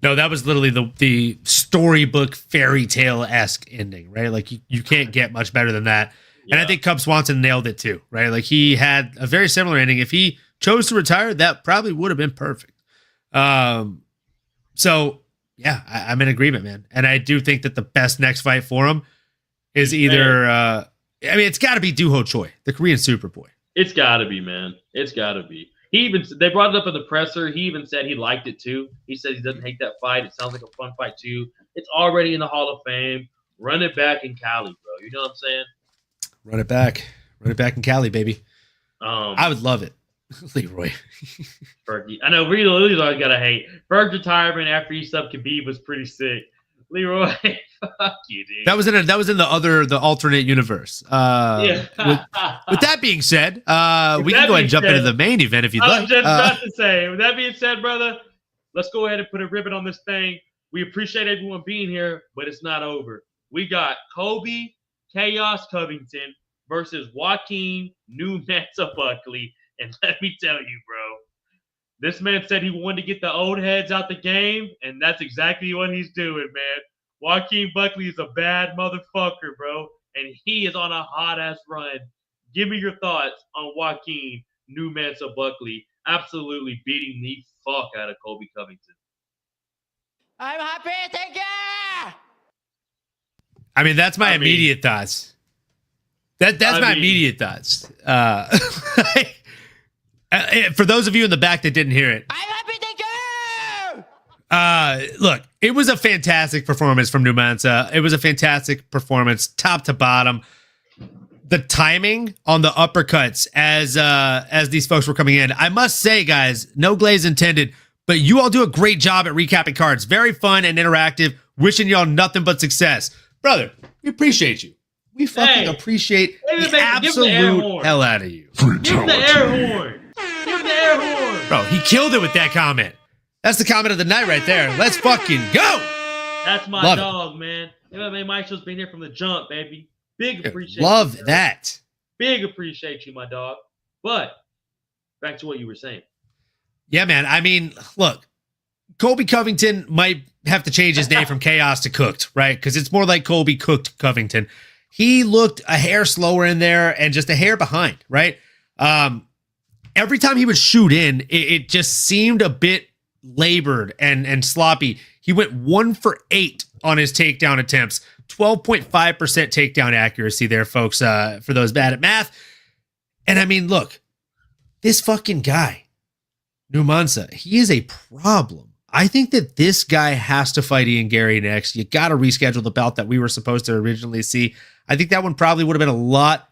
No, that was literally the storybook fairy tale esque ending, right? Like you can't get much better than that. Yeah. And I think Cub Swanson nailed it too, right? Like he had a very similar ending. If he chose to retire, that probably would have been perfect. So yeah, I'm in agreement, man. And I do think that the best next fight for him is either I mean, it's got to be Doo-Ho Choi, the Korean Superboy. It's got to be, man. It's got to be. They brought it up in the presser. He even said he liked it too. He said he doesn't hate that fight. It sounds like a fun fight too. It's already in the Hall of Fame. Run it back in Cali, bro. You know what I'm saying? Run it back in Cali, baby. I would love it. Leroy. Fergie. I know Leroy's always got to hate. Ferg's retirement after he subbed Khabib was pretty sick. Leroy, fuck you, dude. That was in the alternate universe. Yeah. With that being said, we can go ahead and jump into the main event if you'd like. I was just about to say. With that being said, brother, let's go ahead and put a ribbon on this thing. We appreciate everyone being here, but it's not over. We got Colby Chaos Covington versus Joaquin New Mesa Buckley. And let me tell you, bro, this man said he wanted to get the old heads out the game, and that's exactly what he's doing, man. Joaquin Buckley is a bad motherfucker, bro, and he is on a hot-ass run. Give me your thoughts on Joaquin New Mesa Buckley absolutely beating the fuck out of Colby Covington. I'm happy, thank you! I mean, that's my immediate thoughts. That's my immediate thoughts. For those of you in the back that didn't hear it, I'm happy, thank you! Look, it was a fantastic performance from New Mesa. It was a fantastic performance, top to bottom. The timing on the uppercuts as these folks were coming in, I must say, guys, no glaze intended, but you all do a great job at recapping cards. Very fun and interactive. Wishing y'all nothing but success. Brother, we appreciate you. We fucking appreciate the absolute hell out of you. Give him the air horn. Give him the air horn. Bro, he killed it with that comment. That's the comment of the night right there. Let's fucking go. That's my dog, man. MMA Maestro's been here from the jump, baby. Big appreciation. Love that. Big appreciate you, my dog. But back to what you were saying. Yeah, man. I mean, look, Colby Covington might have to change his name from Chaos to Cooked, right? Because it's more like Colby Cooked Covington. He looked a hair slower in there and just a hair behind, right? Every time he would shoot in, it just seemed a bit labored and sloppy. He went 1 for 8 on his takedown attempts, 12.5% takedown accuracy there, folks, for those bad at math. And I mean, look, this fucking guy, New Mesa, he is a problem. I think that this guy has to fight Ian Gary next. You got to reschedule the bout that we were supposed to originally see. I think that one probably would have been a lot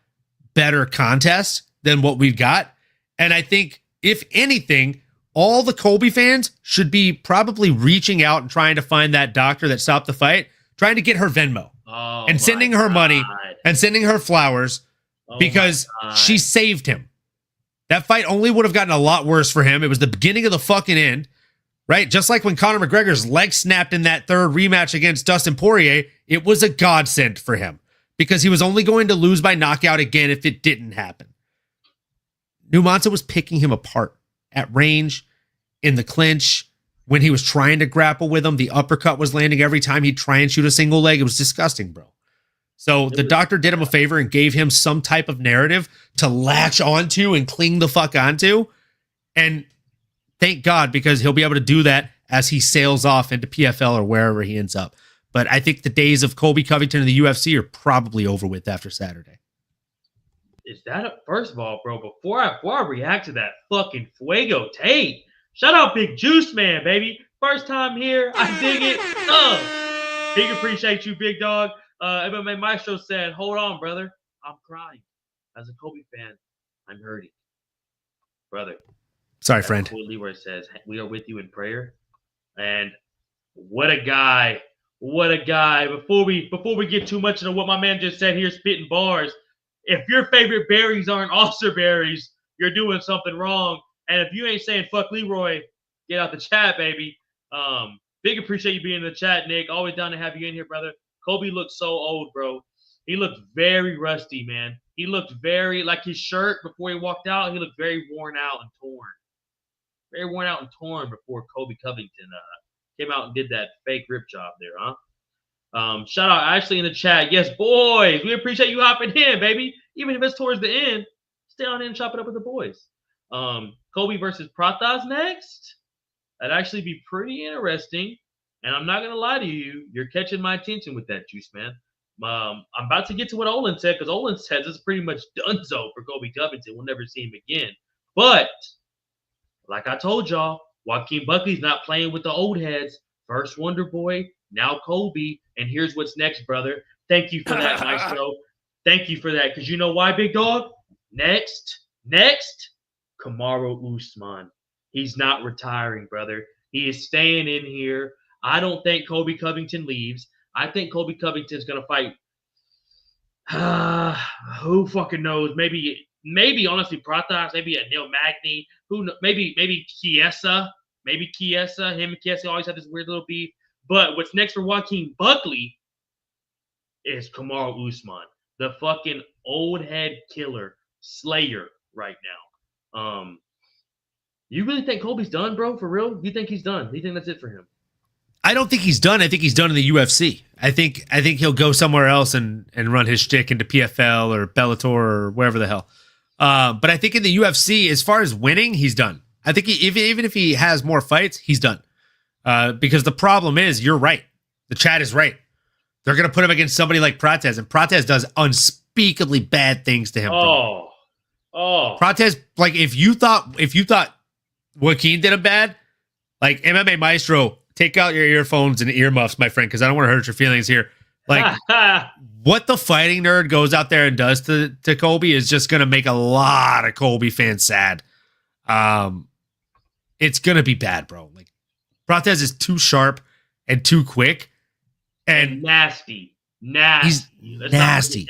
better contest than what we've got. And I think, if anything, all the Colby fans should be probably reaching out and trying to find that doctor that stopped the fight, trying to get her Venmo and sending her money and sending her flowers because she saved him. That fight only would have gotten a lot worse for him. It was the beginning of the fucking end, right? Just like when Conor McGregor's leg snapped in that third rematch against Dustin Poirier, it was a godsend for him because he was only going to lose by knockout again if it didn't happen. New Mesa was picking him apart at range, in the clinch, when he was trying to grapple with him. The uppercut was landing every time he'd try and shoot a single leg. It was disgusting, bro. So the doctor did him a favor and gave him some type of narrative to latch onto and cling the fuck onto. And thank God, because he'll be able to do that as he sails off into PFL or wherever he ends up. But I think the days of Colby Covington in the UFC are probably over with after Saturday. Is that first of all, bro, before I react to that fucking Fuego tape, shout out Big Juice Man, baby. First time here. I dig it. Big appreciate you, big dog. MMA Maestro said, hold on, brother. I'm crying. As a Kobe fan, I'm hurting. Brother. Sorry, friend. Leroy says, we are with you in prayer. And what a guy. What a guy. Before we get too much into what my man just said here, spitting bars, if your favorite berries aren't Ulster berries, you're doing something wrong. And if you ain't saying fuck Leroy, get out the chat, baby. Big appreciate you being in the chat, Nick. Always down to have you in here, brother. Kobe looks so old, bro. He looked very rusty, man. He looked very like his shirt before he walked out. He looked very worn out and torn, very worn out and torn before Kobe Covington came out and did that fake rip job there, huh? Shout out Ashley in the chat. Yes, boys, we appreciate you hopping in, baby. Even if it's towards the end, stay on in and chop it up with the boys. Kobe versus Pratas next. That'd actually be pretty interesting. And I'm not gonna lie to you, you're catching my attention with that, Juice Man. I'm about to get to what Olin said because Olin says it's pretty much donezo for Kobe Covington. We'll never see him again. But like I told y'all, Joaquin Buckley's not playing with the old heads. First Wonder Boy, now Kobe, and here's what's next, brother. Thank you for that, Maestro. Thank you for that, because you know why, big dog? Next, Kamaru Usman. He's not retiring, brother. He is staying in here. I don't think Kobe Covington leaves. I think Kobe Covington's gonna fight. Who fucking knows? Maybe honestly, Pratas. Maybe a Neil Magny. Who? Maybe Chiesa. Maybe Chiesa. Him and Chiesa always have this weird little beef. But what's next for Joaquin Buckley is Kamaru Usman, the fucking old head killer, slayer right now. You really think Kobe's done, bro? For real? You think he's done? You think that's it for him? I don't think he's done. I think he's done in the UFC. I think he'll go somewhere else and run his shtick into PFL or Bellator or wherever the hell. But I think in the UFC, as far as winning, he's done. I think even if he has more fights, he's done. Because the problem is, you're right. The chat is right. They're going to put him against somebody like Prates, and Prates does unspeakably bad things to him. Oh. Prates, like if you thought Joaquin did him bad, like MMA Maestro, take out your earphones and earmuffs, my friend, because I don't want to hurt your feelings here. Like what the fighting nerd goes out there and does to Kobe is just going to make a lot of Kobe fans sad. It's going to be bad, bro. Like Prates is too sharp and too quick and nasty. He's nasty.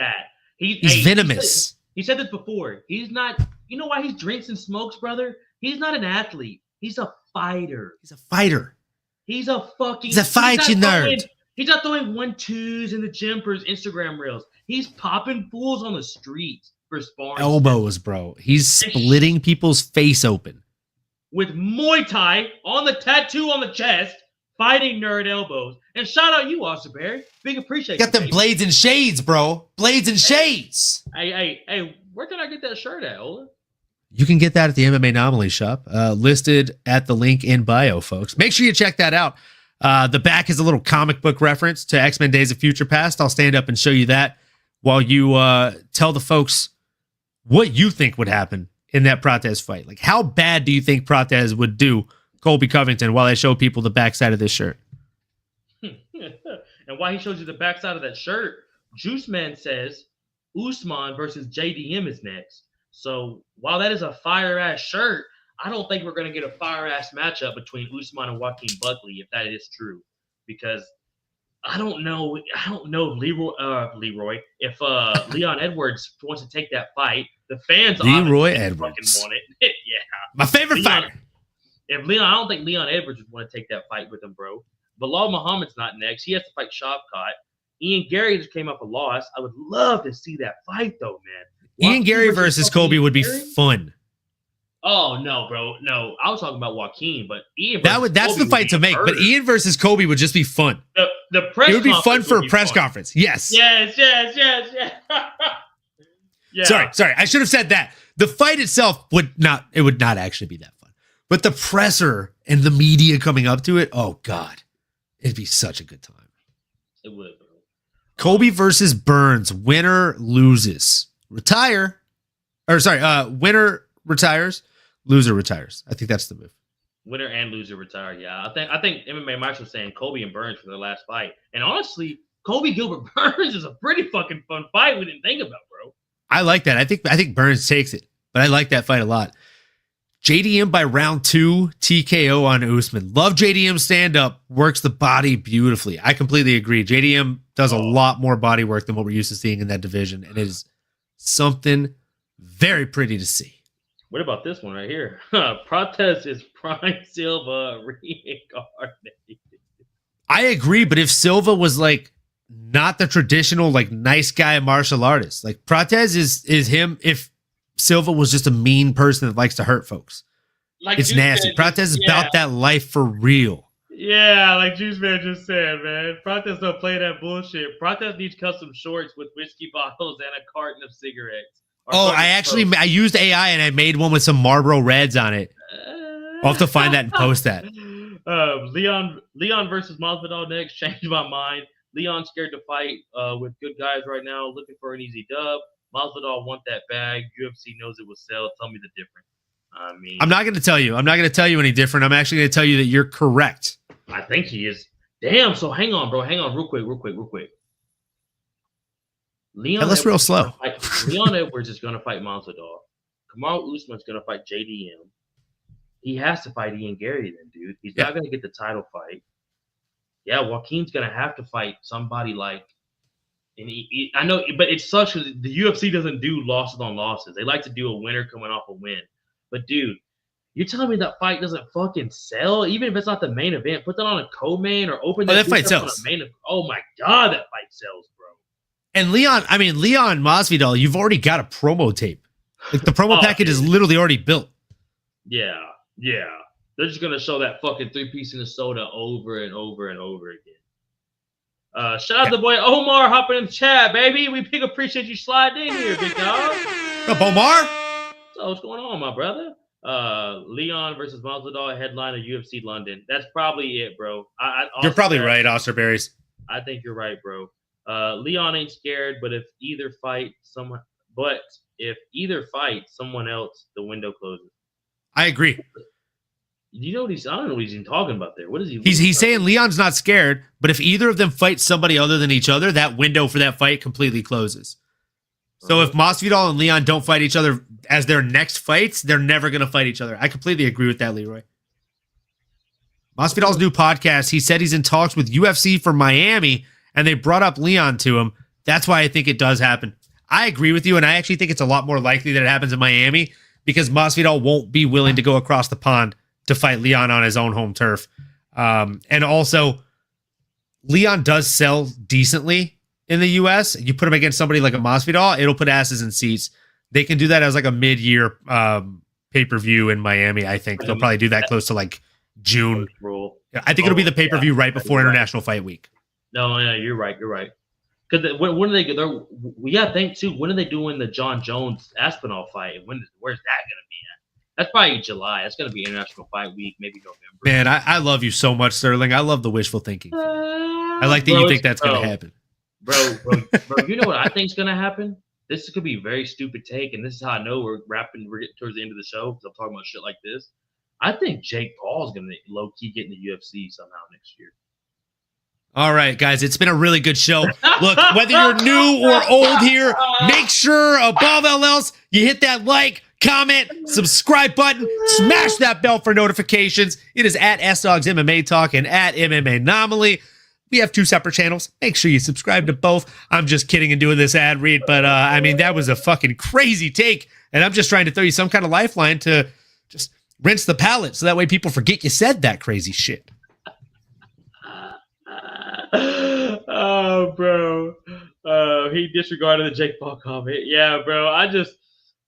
He's venomous. He said this before. He's not. You know why he drinks and smokes, brother? He's not an athlete. He's a fighter. He's a fighter. He's a fucking. He's a fighting nerd. He's not throwing 1-2s in the gym for his Instagram reels. He's popping fools on the streets for sparring. Elbows, bro. He's splitting people's face open. With Muay Thai on the tattoo on the chest, fighting nerd elbows. And shout out you, Austin Barry. Big appreciation. Got them blades and shades, bro. Blades and shades. Hey, where can I get that shirt at, Ola? You can get that at the MMA Anomaly shop, listed at the link in bio, folks. Make sure you check that out. The back is a little comic book reference to X-Men Days of Future Past. I'll stand up and show you that while you tell the folks what you think would happen in that Prates fight. Like, how bad do you think Prates would do Colby Covington while I show people the backside of this shirt? And while he shows you the backside of that shirt, Juice Man says Usman versus JDM is next. So while that is a fire-ass shirt, I don't think we're going to get a fire-ass matchup between Usman and Joaquin Buckley if that is true. Because I don't know Leroy, if Leon Edwards wants to take that fight. The fans Leroy Edwards fucking want it. Yeah. My favorite fighter. I don't think Leon Edwards would want to take that fight with him, bro. Bilal Muhammad's not next. He has to fight Shavkat. Ian Gary just came up a loss. I would love to see that fight, though, man. Ian Gary versus Kobe would be fun. Oh, no, bro. No, I was talking about Joaquin, but Ian that's the fight to make. But Ian versus Kobe would just be fun. The press. It would be fun for a press conference. Yes. Yes. Yeah. Sorry. I should have said that. The fight itself would not actually be that fun. But the presser and the media coming up to it, oh God, it'd be such a good time. It would, bro. Kobe versus Burns. Winner loses. Winner retires. Loser retires. I think that's the move. Winner and loser retire. Yeah, I think MMA Max was saying Kobe and Burns for their last fight. And honestly, Kobe Gilbert Burns is a pretty fucking fun fight we didn't think about, bro. I like that. I think Burns takes it, but I like that fight a lot. JDM by round 2, TKO on Usman. Love JDM stand up, works the body beautifully. I completely agree. JDM does a lot more body work than what we're used to seeing in that division, and it is something very pretty to see. What about this one right here? Prates is Prime Silva reincarnated. I agree, but if Silva was like not the traditional like nice guy martial artist. Like Prates is him if Silva was just a mean person that likes to hurt folks. Like It's Juice nasty. Man Prates is yeah. about that life for real. Yeah, like Juice Man just said, man. Prates don't play that bullshit. Prates needs custom shorts with whiskey bottles and a carton of cigarettes. Oh, I used AI and I made one with some Marlboro Reds on it. I'll have to find that and post that. Leon versus Masvidal next. Changed my mind. Leon's scared to fight with good guys right now, looking for an easy dub. Masvidal want that bag. UFC knows it will sell. Tell me the difference. I mean, I'm not going to tell you. I'm not going to tell you any different. I'm actually going to tell you that you're correct. I think he is. Damn. So hang on, bro. Hang on, real quick. Leon. That's real slow. Leon Edwards is going to fight Masvidal. Kamaru Usman's going to fight JDM. He has to fight Ian Gary then, dude. He's not going to get the title fight. Yeah, Joaquin's going to have to fight somebody like. And I know, but it sucks because the UFC doesn't do losses on losses. They like to do a winner coming off a win. But dude, you're telling me that fight doesn't fucking sell? Even if it's not the main event, put that on a co-main or open that fight sells. Oh my god, that fight sells, bro. And Leon Masvidal, you've already got a promo tape. Like the promo package is literally already built. Yeah. They're just gonna show that fucking 3-piece in the soda over and over and over again. Shout out to the boy Omar hopping in the chat, baby. We big appreciate you sliding in here, big dog. What's up, Omar? So what's going on, my brother? Leon versus Masvidal, headline of UFC London. That's probably it, bro. You're probably right, Osterberries. I think you're right, bro. Leon ain't scared, but if either fight someone else, the window closes. I agree. You know what I don't know what he's even talking about there. What is he? He's saying Leon's not scared, but if either of them fight somebody other than each other, that window for that fight completely closes. So if Masvidal and Leon don't fight each other as their next fights, they're never going to fight each other. I completely agree with that, Leroy. Masvidal's new podcast, he said he's in talks with UFC for Miami, and they brought up Leon to him. That's why I think it does happen. I agree with you, and I actually think it's a lot more likely that it happens in Miami because Masvidal won't be willing to go across the pond to fight Leon on his own home turf. And also, Leon does sell decently in the U.S. You put him against somebody like a Masvidal, it'll put asses in seats. They can do that as like a mid-year pay-per-view in Miami, I think. They'll probably do that close to like June. I think it'll be the pay-per-view right before International Fight Week. No, you're right. Because when are they? We got to think too. When are they doing the John Jones Aspinall fight? Where's that going to be at? That's probably July. That's going to be International Fight Week, maybe November. Man, I love you so much, Sterling. I love the wishful thinking. I like that you think that's going to happen. Bro, you know what I think is going to happen? This could be a very stupid take, and this is how I know we're getting towards the end of the show because I'm talking about shit like this. I think Jake Paul's going to low-key get in the UFC somehow next year. All right, guys, it's been a really good show. Look, whether you're new or old here, make sure above all else, you hit that like, comment, subscribe button, smash that bell for notifications. It is at S-Dogs MMA Talk and at MMA Anomaly. We have 2 separate channels. Make sure you subscribe to both. I'm just kidding and doing this ad read, but I mean, that was a fucking crazy take, and I'm just trying to throw you some kind of lifeline to just rinse the palate so that way people forget you said that crazy shit. Oh, bro. He disregarded the Jake Paul comment. Yeah, bro.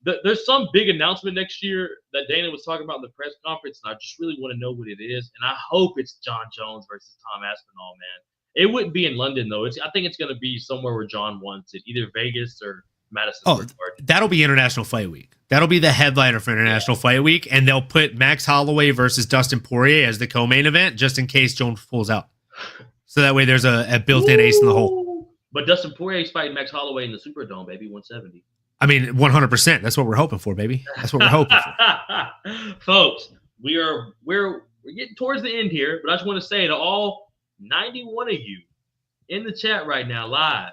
There's some big announcement next year that Dana was talking about in the press conference, and I just really want to know what it is. And I hope it's John Jones versus Tom Aspinall, man. It wouldn't be in London, though. I think it's going to be somewhere where John wants it, either Vegas or Madison Square Garden. That'll be International Fight Week. That'll be the headliner for International Fight Week, and they'll put Max Holloway versus Dustin Poirier as the co-main event just in case Jones pulls out. So that way there's a built-in ace in the hole. But Dustin Poirier's fighting Max Holloway in the Superdome, baby, 170. I mean, 100%. That's what we're hoping for, baby. That's what we're hoping for. Folks, we're getting towards the end here, but I just want to say to all 91 of you in the chat right now, live,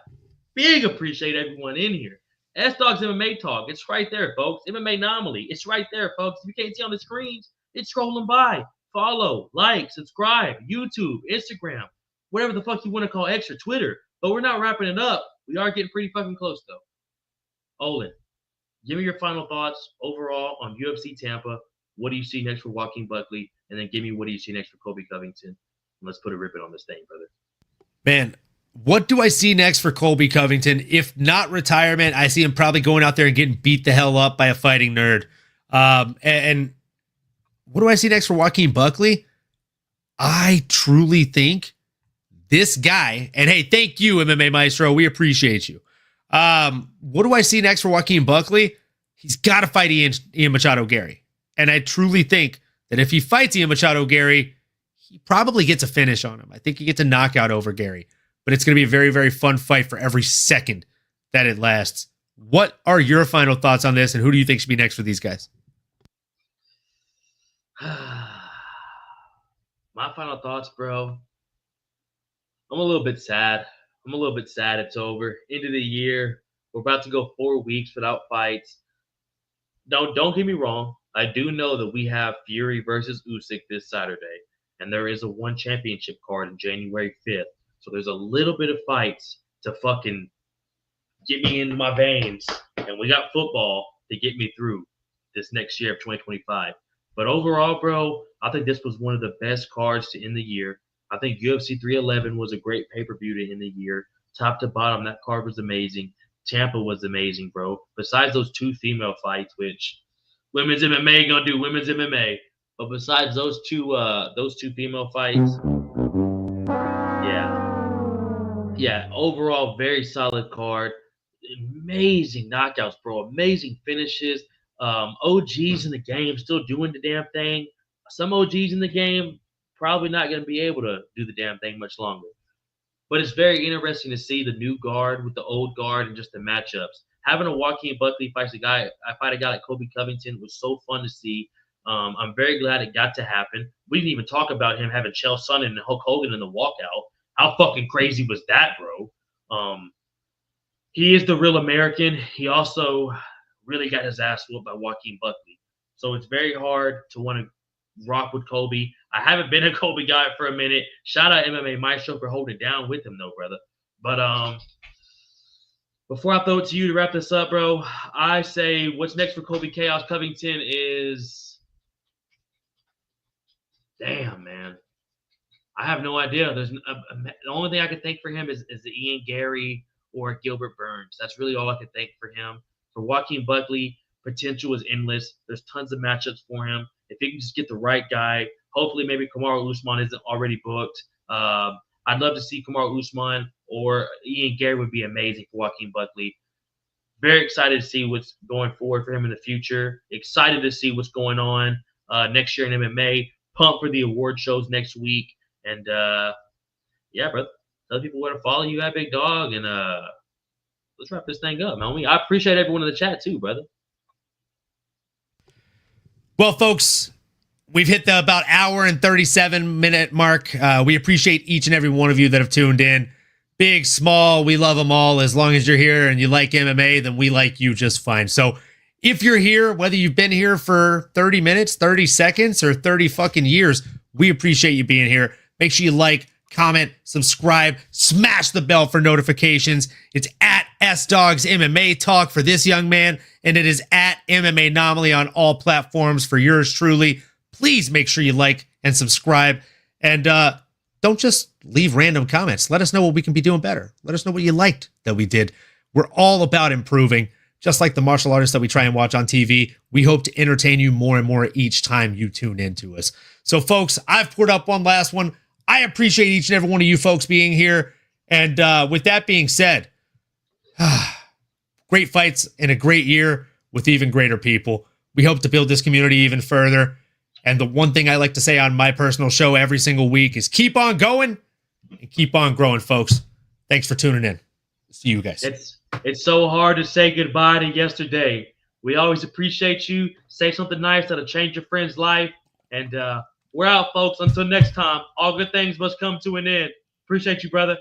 big appreciate everyone in here. S-Dogs MMA Talk, it's right there, folks. MMA Anomaly, it's right there, folks. If you can't see on the screens, it's scrolling by. Follow, like, subscribe, YouTube, Instagram, whatever the fuck you want to call extra, Twitter. But we're not wrapping it up. We are getting pretty fucking close, though. Olin, give me your final thoughts overall on UFC Tampa. What do you see next for Joaquin Buckley? And then give me what do you see next for Colby Covington? And let's put a ribbon on this thing, brother. Man, What do I see next for Colby Covington? If not retirement, I see him probably going out there and getting beat the hell up by a fighting nerd. And what do I see next for Joaquin Buckley? I truly think this guy, and hey, thank you, MMA Maestro. We appreciate you. What do I see next for Joaquin Buckley? He's got to fight Ian Machado Gary. And I truly think that if he fights Ian Machado Gary, he probably gets a finish on him. I think he gets a knockout over Gary. But it's going to be a very, very fun fight for every second that it lasts. What are your final thoughts on this, and who do you think should be next for these guys? My final thoughts, bro. I'm a little bit sad. It's over. End of the year. We're about to go 4 weeks without fights. Don't get me wrong. I do know that we have Fury versus Usyk this Saturday, and there is a one championship card on January 5th. So there's a little bit of fights to fucking get me into my veins, and we got football to get me through this next year of 2025. But overall, bro, I think this was one of the best cards to end the year. I think UFC 311 was a great pay-per-view to end the year. Top to bottom, that card was amazing. Tampa was amazing, bro. Besides those 2 female fights, which women's MMA gonna do women's MMA, but besides those two female fights, yeah, overall very solid card. Amazing knockouts, bro. Amazing finishes. OGs in the game still doing the damn thing. Some OGs in the game probably not going to be able to do the damn thing much longer. But it's very interesting to see the new guard with the old guard and just the matchups. Having a Joaquin Buckley fight a guy like Colby Covington was so fun to see. I'm very glad it got to happen. We didn't even talk about him having Chael Sonnen and Hulk Hogan in the walkout. How fucking crazy was that, bro? He is the real American. He also really got his ass whooped by Joaquin Buckley. So it's very hard to want to rock with Colby. I haven't been a Colby guy for a minute. Shout out MMA Maestro for holding it down with him, though, brother. But before I throw it to you to wrap this up, bro, I say what's next for Colby Chaos Covington is damn, man. I have no idea. There's the only thing I can think for him is the Ian Gary or Gilbert Burns. That's really all I can think for him. For Joaquin Buckley, potential is endless. There's tons of matchups for him. If he can just get the right guy, hopefully maybe Kamaru Usman isn't already booked. I'd love to see Kamaru Usman or Ian Gary would be amazing for Joaquin Buckley. Very excited to see what's going forward for him in the future. Excited to see what's going on next year in MMA. Pumped for the award shows next week. And, yeah, brother, tell people where to follow you at, Big Dog. And let's wrap this thing up, man. I appreciate everyone in the chat, too, brother. Well, folks, we've hit the about hour and 37-minute mark. We appreciate each and every one of you that have tuned in. Big, small, we love them all. As long as you're here and you like MMA, then we like you just fine. So if you're here, whether you've been here for 30 minutes, 30 seconds, or 30 fucking years, we appreciate you being here. Make sure you like, comment, subscribe, smash the bell for notifications. It's at S-Dogs MMA Talk for this young man, and it is at MMA Anomaly on all platforms for yours truly. Please make sure you like and subscribe, and don't just leave random comments. Let us know what we can be doing better. Let us know what you liked that we did. We're all about improving, just like the martial artists that we try and watch on TV. We hope to entertain you more and more each time you tune into us. So, folks, I've poured up one last one. I appreciate each and every one of you folks being here. And with that being said, great fights in a great year with even greater people. We hope to build this community even further. And the one thing I like to say on my personal show every single week is keep on going and keep on growing, folks. Thanks for tuning in. See you guys. It's so hard to say goodbye to yesterday. We always appreciate you. Say something nice that'll change your friend's life. And we're out, folks. Until next time, all good things must come to an end. Appreciate you, brother.